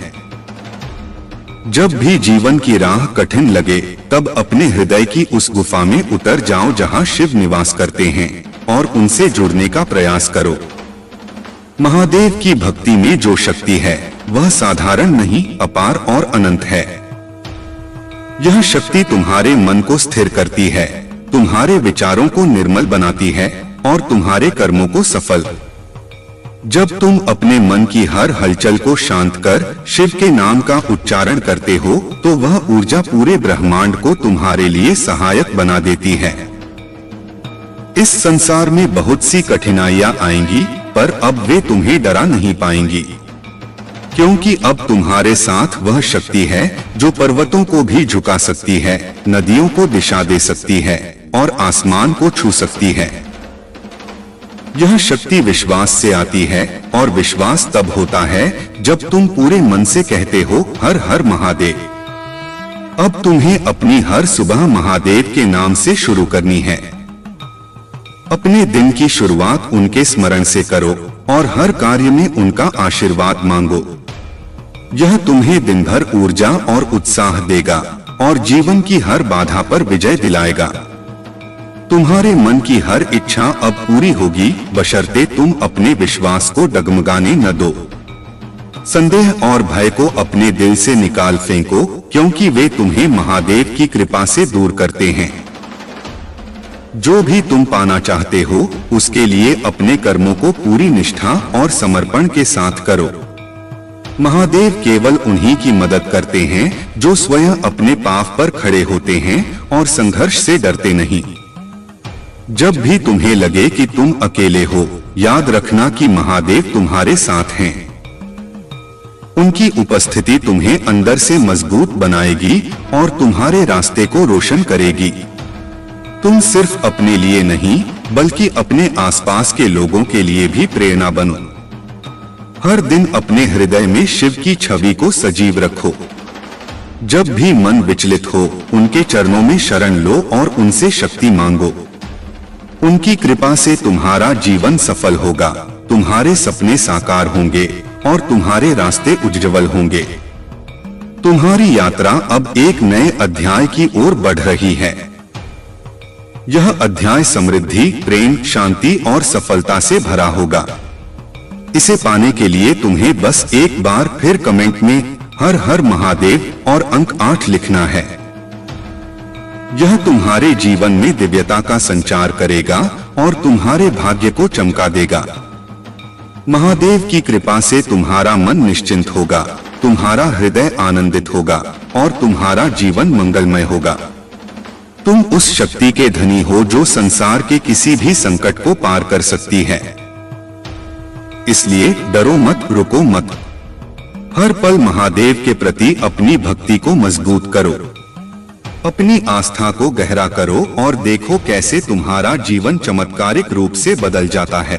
जब भी जीवन की राह कठिन लगे, तब अपने हृदय की उस गुफा में उतर जाओ जहां शिव निवास करते हैं और उनसे जुड़ने का प्रयास करो। महादेव की भक्ति में जो शक्ति है वह साधारण नहीं, अपार और अनंत है। यह शक्ति तुम्हारे मन को स्थिर करती है, तुम्हारे विचारों को निर्मल बनाती है और तुम्हारे कर्मों को सफल। जब तुम अपने मन की हर हलचल को शांत कर शिव के नाम का उच्चारण करते हो तो वह ऊर्जा पूरे ब्रह्मांड को तुम्हारे लिए सहायक बना देती है। इस संसार में बहुत सी कठिनाइयां आएंगी, पर अब वे तुम्हें डरा नहीं पाएंगी, क्योंकि अब तुम्हारे साथ वह शक्ति है जो पर्वतों को भी झुका सकती है, नदियों को दिशा दे सकती है और आसमान को छू सकती है। यह शक्ति विश्वास से आती है और विश्वास तब होता है जब तुम पूरे मन से कहते हो हर हर महादेव। अब तुम्हें अपनी हर सुबह महादेव के नाम से शुरू करनी है। अपने दिन की शुरुआत उनके स्मरण से करो और हर कार्य में उनका आशीर्वाद मांगो। यह तुम्हें दिन भर ऊर्जा और उत्साह देगा और जीवन की हर बाधा पर विजय दिलाएगा। तुम्हारे मन की हर इच्छा अब पूरी होगी, बशर्ते तुम अपने विश्वास को डगमगाने न दो। संदेह और भय को अपने दिल से निकाल फेंको, क्योंकि वे तुम्हें महादेव की कृपा से दूर करते हैं। जो भी तुम पाना चाहते हो उसके लिए अपने कर्मों को पूरी निष्ठा और समर्पण के साथ करो। महादेव केवल उन्हीं की मदद करते हैं जो स्वयं अपने पांव पर खड़े होते हैं और संघर्ष से डरते नहीं। जब भी तुम्हें लगे कि तुम अकेले हो, याद रखना कि महादेव तुम्हारे साथ हैं। उनकी उपस्थिति तुम्हें अंदर से मजबूत बनाएगी और तुम्हारे रास्ते को रोशन करेगी। तुम सिर्फ अपने लिए नहीं बल्कि अपने आसपास के लोगों के लिए भी प्रेरणा बनो। हर दिन अपने हृदय में शिव की छवि को सजीव रखो। जब भी मन विचलित हो, उनके चरणों में शरण लो और उनसे शक्ति मांगो। उनकी कृपा से तुम्हारा जीवन सफल होगा, तुम्हारे सपने साकार होंगे और तुम्हारे रास्ते उज्ज्वल होंगे। तुम्हारी यात्रा अब एक नए अध्याय की ओर बढ़ रही है। यह अध्याय समृद्धि, प्रेम, शांति और सफलता से भरा होगा। इसे पाने के लिए तुम्हें बस एक बार फिर कमेंट में हर हर महादेव और अंक 8 लिखना है। यह तुम्हारे जीवन में दिव्यता का संचार करेगा और तुम्हारे भाग्य को चमका देगा। महादेव की कृपा से तुम्हारा मन निश्चिंत होगा, तुम्हारा हृदय आनंदित होगा और तुम्हारा जीवन मंगलमय होगा। तुम उस शक्ति के धनी हो जो संसार के किसी भी संकट को पार कर सकती है। इसलिए डरो मत, रुको मत। हर पल महादेव के प्रति अपनी भक्ति को मजबूत करो, अपनी आस्था को गहरा करो और देखो कैसे तुम्हारा जीवन चमत्कारिक रूप से बदल जाता है।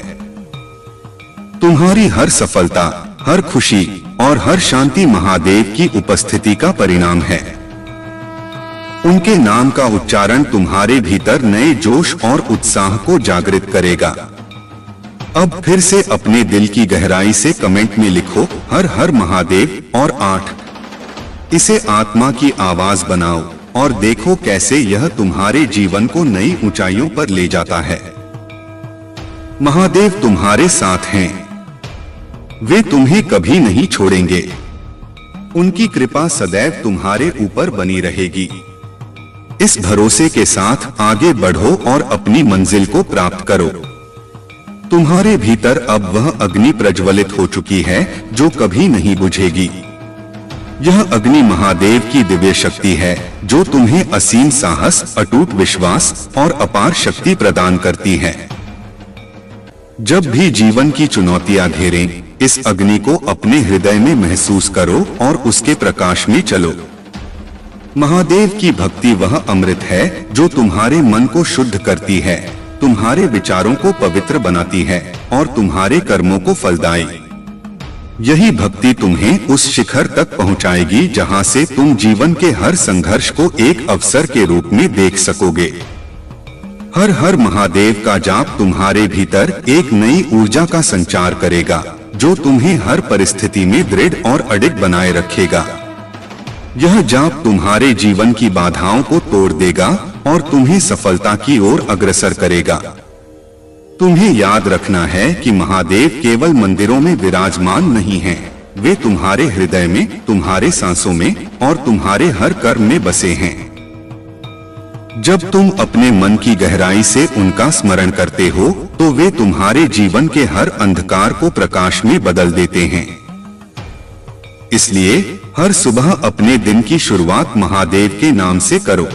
तुम्हारी हर सफलता, हर खुशी और हर शांति महादेव की उपस्थिति का परिणाम है। उनके नाम का उच्चारण तुम्हारे भीतर नए जोश और उत्साह को जागृत करेगा। अब फिर से अपने दिल की गहराई से कमेंट में लिखो हर हर महादेव और 8। इसे आत्मा की आवाज बनाओ और देखो कैसे यह तुम्हारे जीवन को नई ऊंचाइयों पर ले जाता है। महादेव तुम्हारे साथ हैं, वे तुम्हें कभी नहीं छोड़ेंगे। उनकी कृपा सदैव तुम्हारे ऊपर बनी रहेगी। इस भरोसे के साथ आगे बढ़ो और अपनी मंजिल को प्राप्त करो। तुम्हारे भीतर अब वह अग्नि प्रज्वलित हो चुकी है जो कभी नहीं बुझेगी। यह अग्नि महादेव की दिव्य शक्ति है जो तुम्हें असीम साहस, अटूट विश्वास और अपार शक्ति प्रदान करती है। जब भी जीवन की चुनौतियां घेरें, इस अग्नि को अपने हृदय में महसूस करो और उसके प्रकाश में चलो। महादेव की भक्ति वह अमृत है जो तुम्हारे मन को शुद्ध करती है, तुम्हारे विचारों को पवित्र बनाती है और तुम्हारे कर्मों को फलदायी। यही भक्ति तुम्हें उस शिखर तक पहुंचाएगी जहां से तुम जीवन के हर संघर्ष को एक अवसर के रूप में देख सकोगे। हर हर महादेव का जाप तुम्हारे भीतर एक नई ऊर्जा का संचार करेगा जो तुम्हें हर परिस्थिति में दृढ़ और अडिग बनाए रखेगा। यह जाप तुम्हारे जीवन की बाधाओं को तोड़ देगा और तुम्हें सफलता की ओर अग्रसर करेगा। तुम्हें याद रखना है कि महादेव केवल मंदिरों में विराजमान नहीं हैं, वे तुम्हारे हृदय में, तुम्हारे सांसों में और तुम्हारे हर कर्म में बसे हैं। जब तुम अपने मन की गहराई से उनका स्मरण करते हो तो वे तुम्हारे जीवन के हर अंधकार को प्रकाश में बदल देते हैं। इसलिए हर सुबह अपने दिन की शुरुआत महादेव के नाम से करो।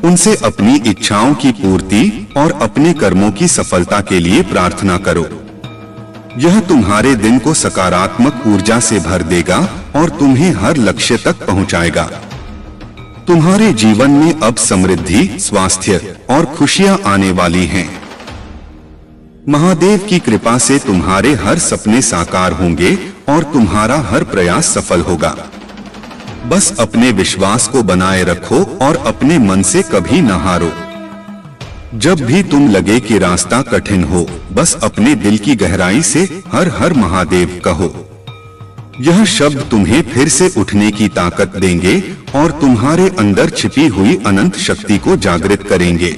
उनसे अपनी इच्छाओं की पूर्ति और अपने कर्मों की सफलता के लिए प्रार्थना करो। यह तुम्हारे दिन को सकारात्मक ऊर्जा से भर देगा और तुम्हें हर लक्ष्य तक पहुंचाएगा। तुम्हारे जीवन में अब समृद्धि, स्वास्थ्य और खुशियां आने वाली हैं। महादेव की कृपा से तुम्हारे हर सपने साकार होंगे और तुम्हारा हर प्रयास सफल होगा। बस अपने विश्वास को बनाए रखो और अपने मन से कभी न हारो। जब भी तुम लगे कि रास्ता कठिन हो, बस अपने दिल की गहराई से हर हर महादेव कहो। यह शब्द तुम्हें फिर से उठने की ताकत देंगे और तुम्हारे अंदर छिपी हुई अनंत शक्ति को जागृत करेंगे।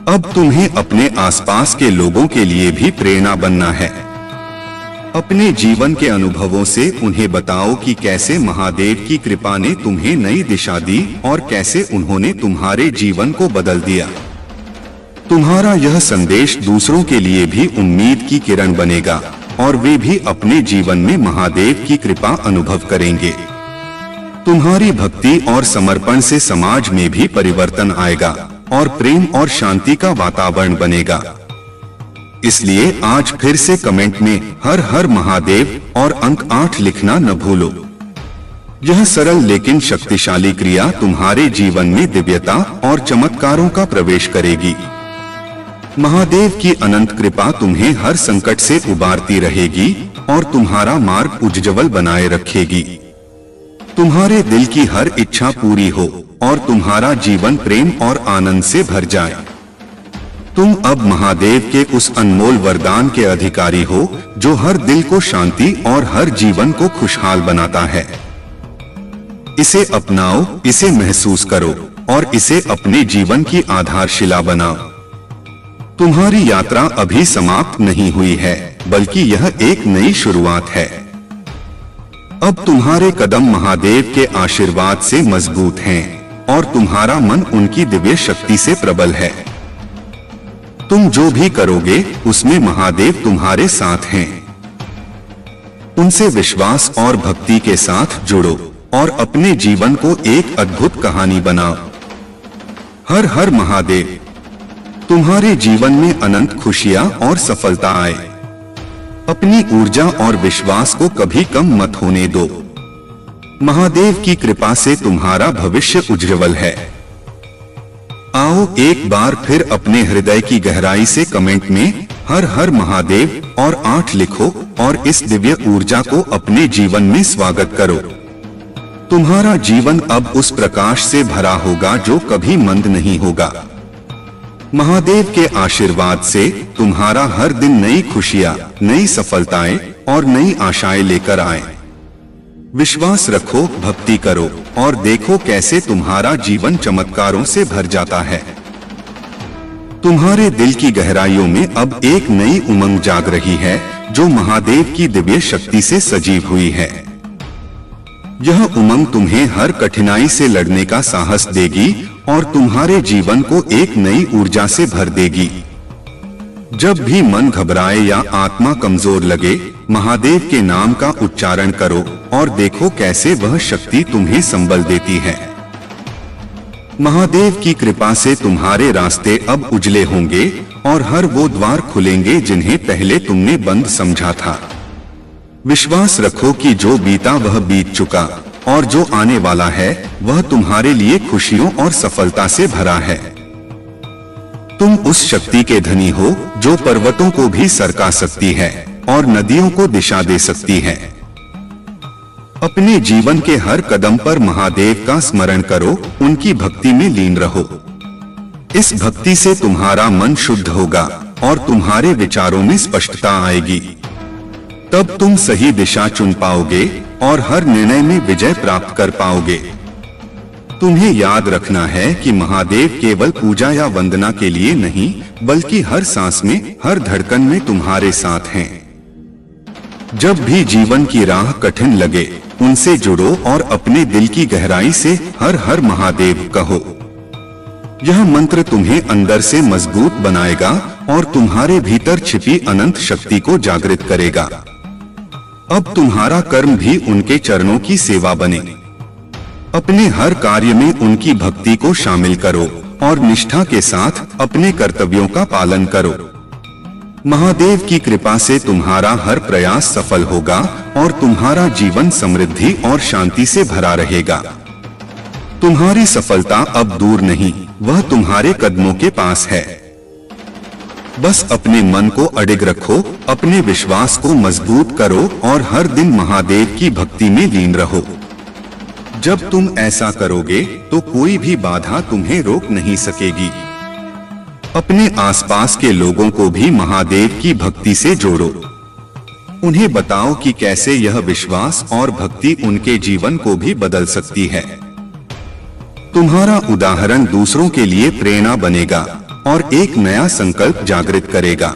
अब तुम्हें अपने आसपास के लोगों के लिए भी प्रेरणा बनना है। अपने जीवन के अनुभवों से उन्हें बताओ कि कैसे महादेव की कृपा ने तुम्हें नई दिशा दी और कैसे उन्होंने तुम्हारे जीवन को बदल दिया। तुम्हारा यह संदेश दूसरों के लिए भी उम्मीद की किरण बनेगा और वे भी अपने जीवन में महादेव की कृपा अनुभव करेंगे। तुम्हारी भक्ति और समर्पण से समाज में भी परिवर्तन आएगा और प्रेम और शांति का वातावरण बनेगा। इसलिए आज फिर से कमेंट में हर हर महादेव और अंक 8 लिखना न भूलो। यह सरल लेकिन शक्तिशाली क्रिया तुम्हारे जीवन में दिव्यता और चमत्कारों का प्रवेश करेगी। महादेव की अनंत कृपा तुम्हें हर संकट से उबारती रहेगी और तुम्हारा मार्ग उज्ज्वल बनाए रखेगी। तुम्हारे दिल की हर इच्छा पूरी हो और तुम्हारा जीवन प्रेम और आनंद से भर जाए। तुम अब महादेव के उस अनमोल वरदान के अधिकारी हो जो हर दिल को शांति और हर जीवन को खुशहाल बनाता है। इसे अपनाओ, इसे महसूस करो और इसे अपने जीवन की आधारशिला बनाओ। तुम्हारी यात्रा अभी समाप्त नहीं हुई है, बल्कि यह एक नई शुरुआत है। अब तुम्हारे कदम महादेव के आशीर्वाद से मजबूत हैं और तुम्हारा मन उनकी दिव्य शक्ति से प्रबल है। तुम जो भी करोगे उसमें महादेव तुम्हारे साथ हैं। उनसे विश्वास और भक्ति के साथ जुड़ो और अपने जीवन को एक अद्भुत कहानी बनाओ। हर हर महादेव। तुम्हारे जीवन में अनंत खुशियां और सफलता आए। अपनी ऊर्जा और विश्वास को कभी कम मत होने दो। महादेव की कृपा से तुम्हारा भविष्य उज्ज्वल है। आओ एक बार फिर अपने हृदय की गहराई से कमेंट में हर हर महादेव और 8 लिखो और इस दिव्य ऊर्जा को अपने जीवन में स्वागत करो। तुम्हारा जीवन अब उस प्रकाश से भरा होगा जो कभी मंद नहीं होगा। महादेव के आशीर्वाद से तुम्हारा हर दिन नई खुशियां, नई सफलताएं और नई आशाएं लेकर आए। विश्वास रखो, भक्ति करो और देखो कैसे तुम्हारा जीवन चमत्कारों से भर जाता है। तुम्हारे दिल की गहराइयों में अब एक नई उमंग जाग रही है जो महादेव की दिव्य शक्ति से सजीव हुई है। यह उमंग तुम्हें हर कठिनाई से लड़ने का साहस देगी और तुम्हारे जीवन को एक नई ऊर्जा से भर देगी। जब भी मन घबराए या आत्मा कमजोर लगे, महादेव के नाम का उच्चारण करो और देखो कैसे वह शक्ति तुम्हें संबल देती है। महादेव की कृपा से तुम्हारे रास्ते अब उजले होंगे और हर वो द्वार खुलेंगे जिन्हें पहले तुमने बंद समझा था। विश्वास रखो कि जो बीता वह बीत चुका और जो आने वाला है वह तुम्हारे लिए खुशियों और सफलता से भरा है। तुम उस शक्ति के धनी हो जो पर्वतों को भी सरका सकती है और नदियों को दिशा दे सकती है। अपने जीवन के हर कदम पर महादेव का स्मरण करो, उनकी भक्ति में लीन रहो। इस भक्ति से तुम्हारा मन शुद्ध होगा और तुम्हारे विचारों में स्पष्टता आएगी। तब तुम सही दिशा चुन पाओगे और हर निर्णय में विजय प्राप्त कर पाओगे। तुम्हें याद रखना है कि महादेव केवल पूजा या वंदना के लिए नहीं, बल्कि हर सांस में, हर धड़कन में तुम्हारे साथ हैं। जब भी जीवन की राह कठिन लगे, उनसे जुड़ो और अपने दिल की गहराई से हर हर महादेव कहो। यह मंत्र तुम्हें अंदर से मजबूत बनाएगा और तुम्हारे भीतर छिपी अनंत शक्ति को जागृत करेगा। अब तुम्हारा कर्म भी उनके चरणों की सेवा बने। अपने हर कार्य में उनकी भक्ति को शामिल करो और निष्ठा के साथ अपने कर्तव्यों का पालन करो। महादेव की कृपा से तुम्हारा हर प्रयास सफल होगा और तुम्हारा जीवन समृद्धि और शांति से भरा रहेगा। तुम्हारी सफलता अब दूर नहीं, वह तुम्हारे कदमों के पास है। बस अपने मन को अडिग रखो, अपने विश्वास को मजबूत करो और हर दिन महादेव की भक्ति में लीन रहो। जब तुम ऐसा करोगे तो कोई भी बाधा तुम्हें रोक नहीं सकेगी। अपने आसपास के लोगों को भी महादेव की भक्ति से जोड़ो। उन्हें बताओ कि कैसे यह विश्वास और भक्ति उनके जीवन को भी बदल सकती है। तुम्हारा उदाहरण दूसरों के लिए प्रेरणा बनेगा और एक नया संकल्प जागृत करेगा।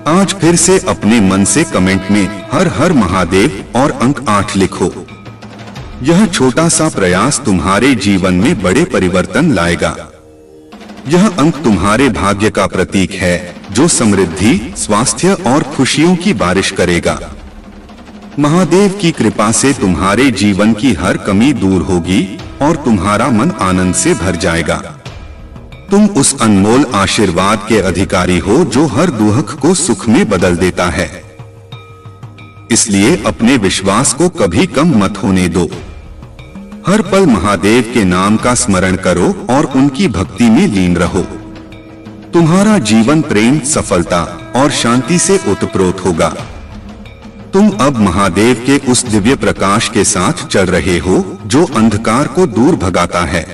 आज फिर से अपने मन से कमेंट में हर हर महादेव और अंक 8 लिखो। यह छोटा सा प्रयास तुम्हारे जीवन में बड़े परिवर्तन लाएगा। यह अंक तुम्हारे भाग्य का प्रतीक है जो समृद्धि, स्वास्थ्य और खुशियों की बारिश करेगा। महादेव की कृपा से तुम्हारे जीवन की हर कमी दूर होगी और तुम्हारा मन आनंद से भर जाएगा। तुम उस अनमोल आशीर्वाद के अधिकारी हो जो हर दुख को सुख में बदल देता है। इसलिए अपने विश्वास को कभी कम मत होने दो। हर पल महादेव के नाम का स्मरण करो और उनकी भक्ति में लीन रहो। तुम्हारा जीवन प्रेम, सफलता और शांति से ओतप्रोत होगा। तुम अब महादेव के उस दिव्य प्रकाश के साथ चल रहे हो जो अंधकार को दूर भगाता है।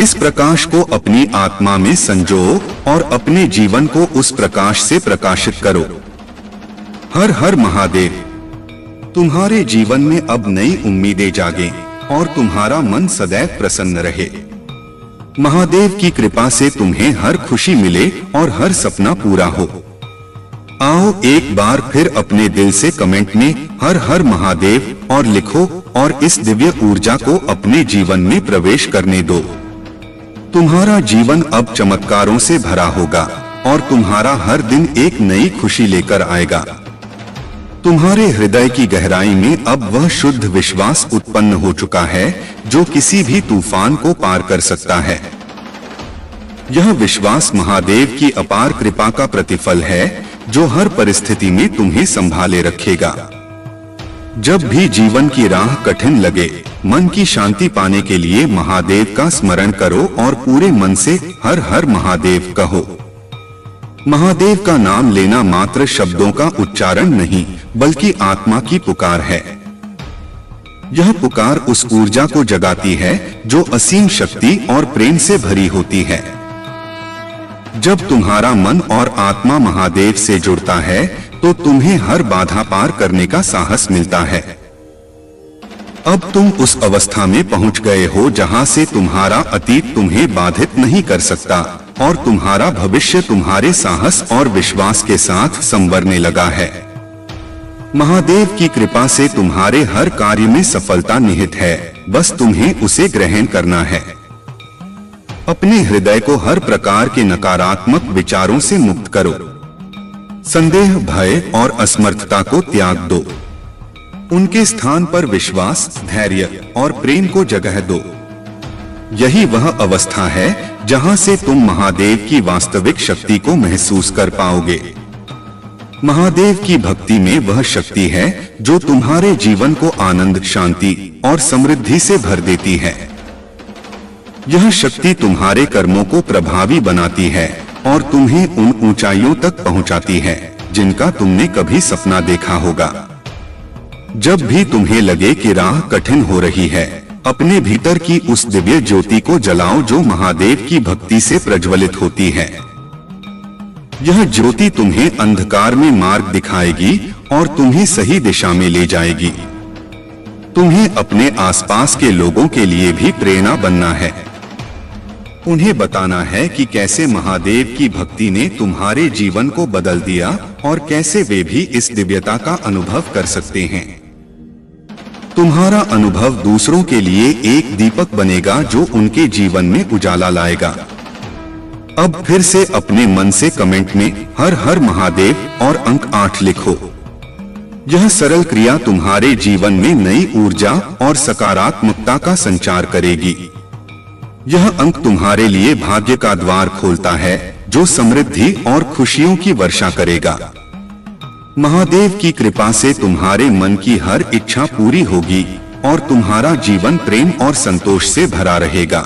इस प्रकाश को अपनी आत्मा में संजो और अपने जीवन को उस प्रकाश से प्रकाशित करो। हर हर महादेव। तुम्हारे जीवन में अब नई उम्मीदें जागे और तुम्हारा मन सदैव प्रसन्न रहे। महादेव की कृपा से तुम्हें हर खुशी मिले और हर सपना पूरा हो। आओ एक बार फिर अपने दिल से कमेंट में हर हर महादेव और लिखो और इस दिव्य ऊर्जा को अपने जीवन में प्रवेश करने दो। तुम्हारा जीवन अब चमत्कारों से भरा होगा और तुम्हारा हर दिन एक नई खुशी लेकर आएगा। तुम्हारे हृदय की गहराई में अब वह शुद्ध विश्वास उत्पन्न हो चुका है जो किसी भी तूफान को पार कर सकता है। यह विश्वास महादेव की अपार कृपा का प्रतिफल है जो हर परिस्थिति में तुम्हें संभाले रखेगा। जब भी जीवन की राह कठिन लगे, मन की शांति पाने के लिए महादेव का स्मरण करो और पूरे मन से हर हर महादेव कहो। महादेव का नाम लेना मात्र शब्दों का उच्चारण नहीं बल्कि आत्मा की पुकार है। यह पुकार उस ऊर्जा को जगाती है जो असीम शक्ति और प्रेम से भरी होती है। जब तुम्हारा मन और आत्मा महादेव से जुड़ता है तो तुम्हें हर बाधा पार करने का साहस मिलता है। अब तुम उस अवस्था में पहुंच गए हो जहां से तुम्हारा अतीत तुम्हें बाधित नहीं कर सकता और तुम्हारा भविष्य तुम्हारे साहस और विश्वास के साथ संवरने लगा है। महादेव की कृपा से तुम्हारे हर कार्य में सफलता निहित है, बस तुम्हें उसे ग्रहण करना है। अपने हृदय को हर प्रकार के नकारात्मक विचारों से मुक्त करो। संदेह, भय और असमर्थता को त्याग दो। उनके स्थान पर विश्वास, धैर्य और प्रेम को जगह दो। यही वह अवस्था है जहां से तुम महादेव की वास्तविक शक्ति को महसूस कर पाओगे। महादेव की भक्ति में वह शक्ति है जो तुम्हारे जीवन को आनंद, शांति और समृद्धि से भर देती है। यह शक्ति तुम्हारे कर्मों को प्रभावी बनाती है और तुम्हें उन ऊंचाइयों तक पहुंचाती है जिनका तुमने कभी सपना देखा होगा। जब भी तुम्हें लगे कि राह कठिन हो रही है, अपने भीतर की उस दिव्य ज्योति को जलाओ जो महादेव की भक्ति से प्रज्वलित होती है। यह ज्योति तुम्हें अंधकार में मार्ग दिखाएगी और तुम्हें सही दिशा में ले जाएगी। तुम्हें अपने आसपास के लोगों के लिए भी प्रेरणा बनना है। उन्हें बताना है कि कैसे महादेव की भक्ति ने तुम्हारे जीवन को बदल दिया और कैसे वे भी इस दिव्यता का अनुभव कर सकते हैं। तुम्हारा अनुभव दूसरों के लिए एक दीपक बनेगा जो उनके जीवन में उजाला लाएगा। अब फिर से अपने मन से कमेंट में हर हर महादेव और अंक 8 लिखो। यह सरल क्रिया तुम्हारे जीवन में नई ऊर्जा और सकारात्मकता का संचार करेगी। यह अंक तुम्हारे लिए भाग्य का द्वार खोलता है जो समृद्धि और खुशियों की वर्षा करेगा। महादेव की कृपा से तुम्हारे मन की हर इच्छा पूरी होगी और तुम्हारा जीवन प्रेम और संतोष से भरा रहेगा।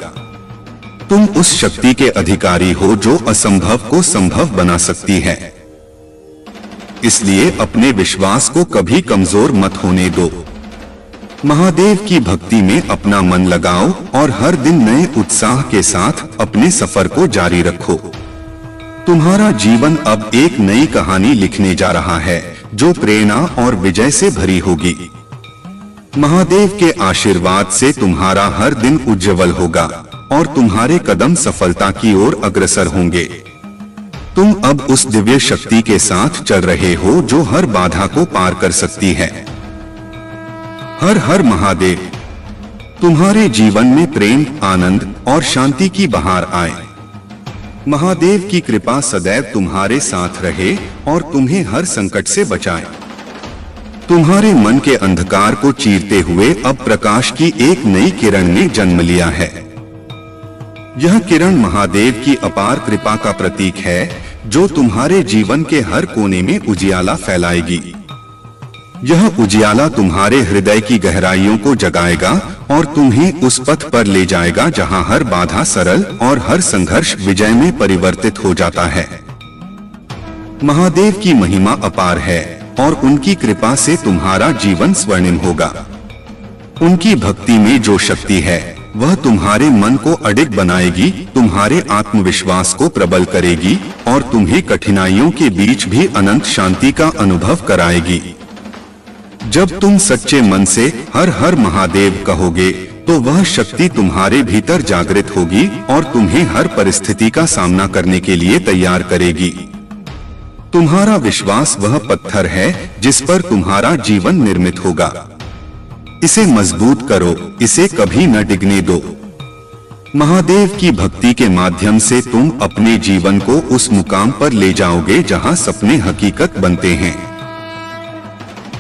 तुम उस शक्ति के अधिकारी हो जो असंभव को संभव बना सकती है। इसलिए अपने विश्वास को कभी कमजोर मत होने दो। महादेव की भक्ति में अपना मन लगाओ और हर दिन नए उत्साह के साथ अपने सफर को जारी रखो। तुम्हारा जीवन अब एक नई कहानी लिखने जा रहा है जो प्रेरणा और विजय से भरी होगी। महादेव के आशीर्वाद से तुम्हारा हर दिन उज्जवल होगा और तुम्हारे कदम सफलता की ओर अग्रसर होंगे। तुम अब उस दिव्य शक्ति के साथ चल रहे हो जो हर बाधा को पार कर सकती है। हर हर महादेव। तुम्हारे जीवन में प्रेम, आनंद और शांति की बहार आए। महादेव की कृपा सदैव तुम्हारे साथ रहे और तुम्हें हर संकट से बचाए। तुम्हारे मन के अंधकार को चीरते हुए अब प्रकाश की एक नई किरण ने जन्म लिया है। यह किरण महादेव की अपार कृपा का प्रतीक है जो तुम्हारे जीवन के हर कोने में उजियाला फैलाएगी। यह उजियाला तुम्हारे हृदय की गहराइयों को जगाएगा और तुम्हें उस पथ पर ले जाएगा जहां हर बाधा सरल और हर संघर्ष विजय में परिवर्तित हो जाता है। महादेव की महिमा अपार है और उनकी कृपा से तुम्हारा जीवन स्वर्णिम होगा। उनकी भक्ति में जो शक्ति है वह तुम्हारे मन को अडिग बनाएगी, तुम्हारे आत्मविश्वास को प्रबल करेगी और तुम्हें कठिनाइयों के बीच भी अनंत शांति का अनुभव कराएगी। जब तुम सच्चे मन से हर हर महादेव कहोगे तो वह शक्ति तुम्हारे भीतर जागृत होगी और तुम्हें हर परिस्थिति का सामना करने के लिए तैयार करेगी। तुम्हारा विश्वास वह पत्थर है जिस पर तुम्हारा जीवन निर्मित होगा। इसे मजबूत करो, इसे कभी न डिगने दो। महादेव की भक्ति के माध्यम से तुम अपने जीवन को उस मुकाम पर ले जाओगे जहां सपने हकीकत बनते हैं।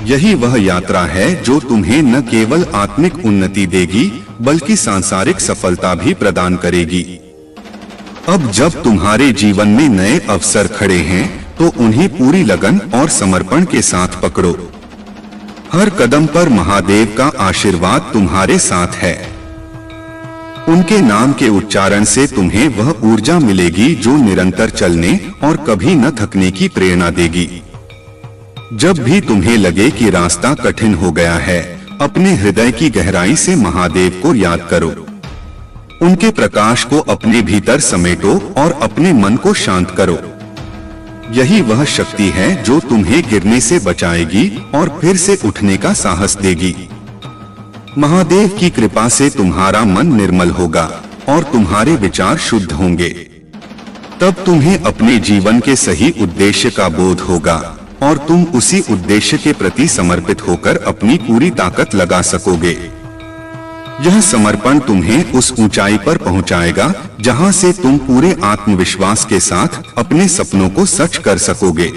यही वह यात्रा है जो तुम्हें न केवल आत्मिक उन्नति देगी बल्कि सांसारिक सफलता भी प्रदान करेगी। अब जब तुम्हारे जीवन में नए अवसर खड़े हैं तो उन्हें पूरी लगन और समर्पण के साथ पकड़ो। हर कदम पर महादेव का आशीर्वाद तुम्हारे साथ है। उनके नाम के उच्चारण से तुम्हें वह ऊर्जा मिलेगी जो निरंतर चलने और कभी न थकने की प्रेरणा देगी। जब भी तुम्हें लगे कि रास्ता कठिन हो गया है, अपने हृदय की गहराई से महादेव को याद करो। उनके प्रकाश को अपने भीतर समेटो और अपने मन को शांत करो। यही वह शक्ति है जो तुम्हें गिरने से बचाएगी और फिर से उठने का साहस देगी। महादेव की कृपा से तुम्हारा मन निर्मल होगा और तुम्हारे विचार शुद्ध होंगे। तब तुम्हें अपने जीवन के सही उद्देश्य का बोध होगा और तुम उसी उद्देश्य के प्रति समर्पित होकर अपनी पूरी ताकत लगा सकोगे। यह समर्पण तुम्हें उस ऊंचाई पर पहुंचाएगा जहां से तुम पूरे आत्मविश्वास के साथ अपने सपनों को सच कर सकोगे।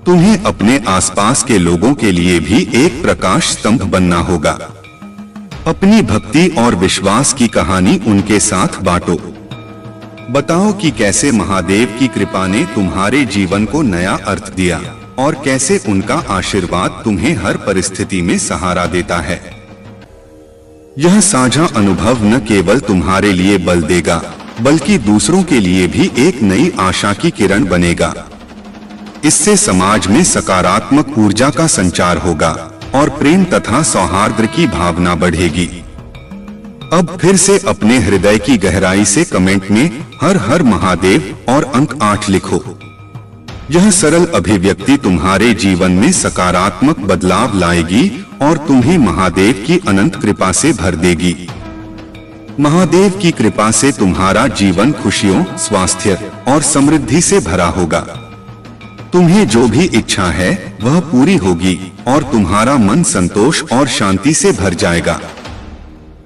तुम्हें अपने आसपास के लोगों के लिए भी एक प्रकाश स्तंभ बनना होगा। अपनी भक्ति और विश्वास की कहानी उनके साथ बांटो। बताओ कि कैसे महादेव की कृपा ने तुम्हारे जीवन को नया अर्थ दिया और कैसे उनका आशीर्वाद तुम्हें हर परिस्थिति में सहारा देता है। यह साझा अनुभव न केवल तुम्हारे लिए बल देगा बल्कि दूसरों के लिए भी एक नई आशा की किरण बनेगा। इससे समाज में सकारात्मक ऊर्जा का संचार होगा और प्रेम तथा सौहार्द की भावना बढ़ेगी। अब फिर से अपने हृदय की गहराई से कमेंट में हर हर महादेव और अंक 8 लिखो। यह सरल अभिव्यक्ति तुम्हारे जीवन में सकारात्मक बदलाव लाएगी और तुम्हें महादेव की अनंत कृपा से भर देगी। महादेव की कृपा से तुम्हारा जीवन खुशियों, स्वास्थ्य और समृद्धि से भरा होगा। तुम्हें जो भी इच्छा है वह पूरी होगी और तुम्हारा मन संतोष और शांति से भर जाएगा।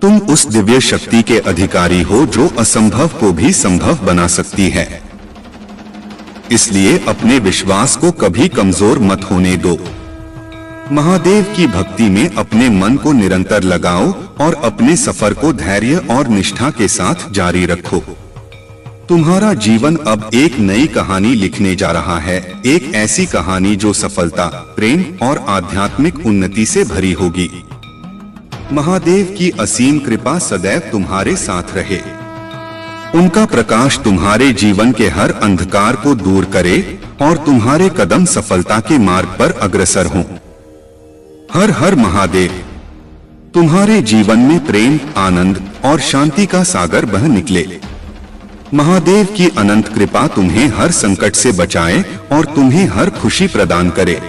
तुम उस दिव्य शक्ति के अधिकारी हो जो असंभव को भी संभव बना सकती है। इसलिए अपने विश्वास को कभी कमजोर मत होने दो। महादेव की भक्ति में अपने मन को निरंतर लगाओ और अपने सफर को धैर्य और निष्ठा के साथ जारी रखो। तुम्हारा जीवन अब एक नई कहानी लिखने जा रहा है, एक ऐसी कहानी जो सफलता, प्रेम और आध्यात्मिक उन्नति से भरी होगी। महादेव की असीम कृपा सदैव तुम्हारे साथ रहे। उनका प्रकाश तुम्हारे जीवन के हर अंधकार को दूर करे और तुम्हारे कदम सफलता के मार्ग पर अग्रसर हों। हर हर महादेव। तुम्हारे जीवन में प्रेम, आनंद और शांति का सागर बह निकले। महादेव की अनंत कृपा तुम्हें हर संकट से बचाए और तुम्हें हर खुशी प्रदान करे।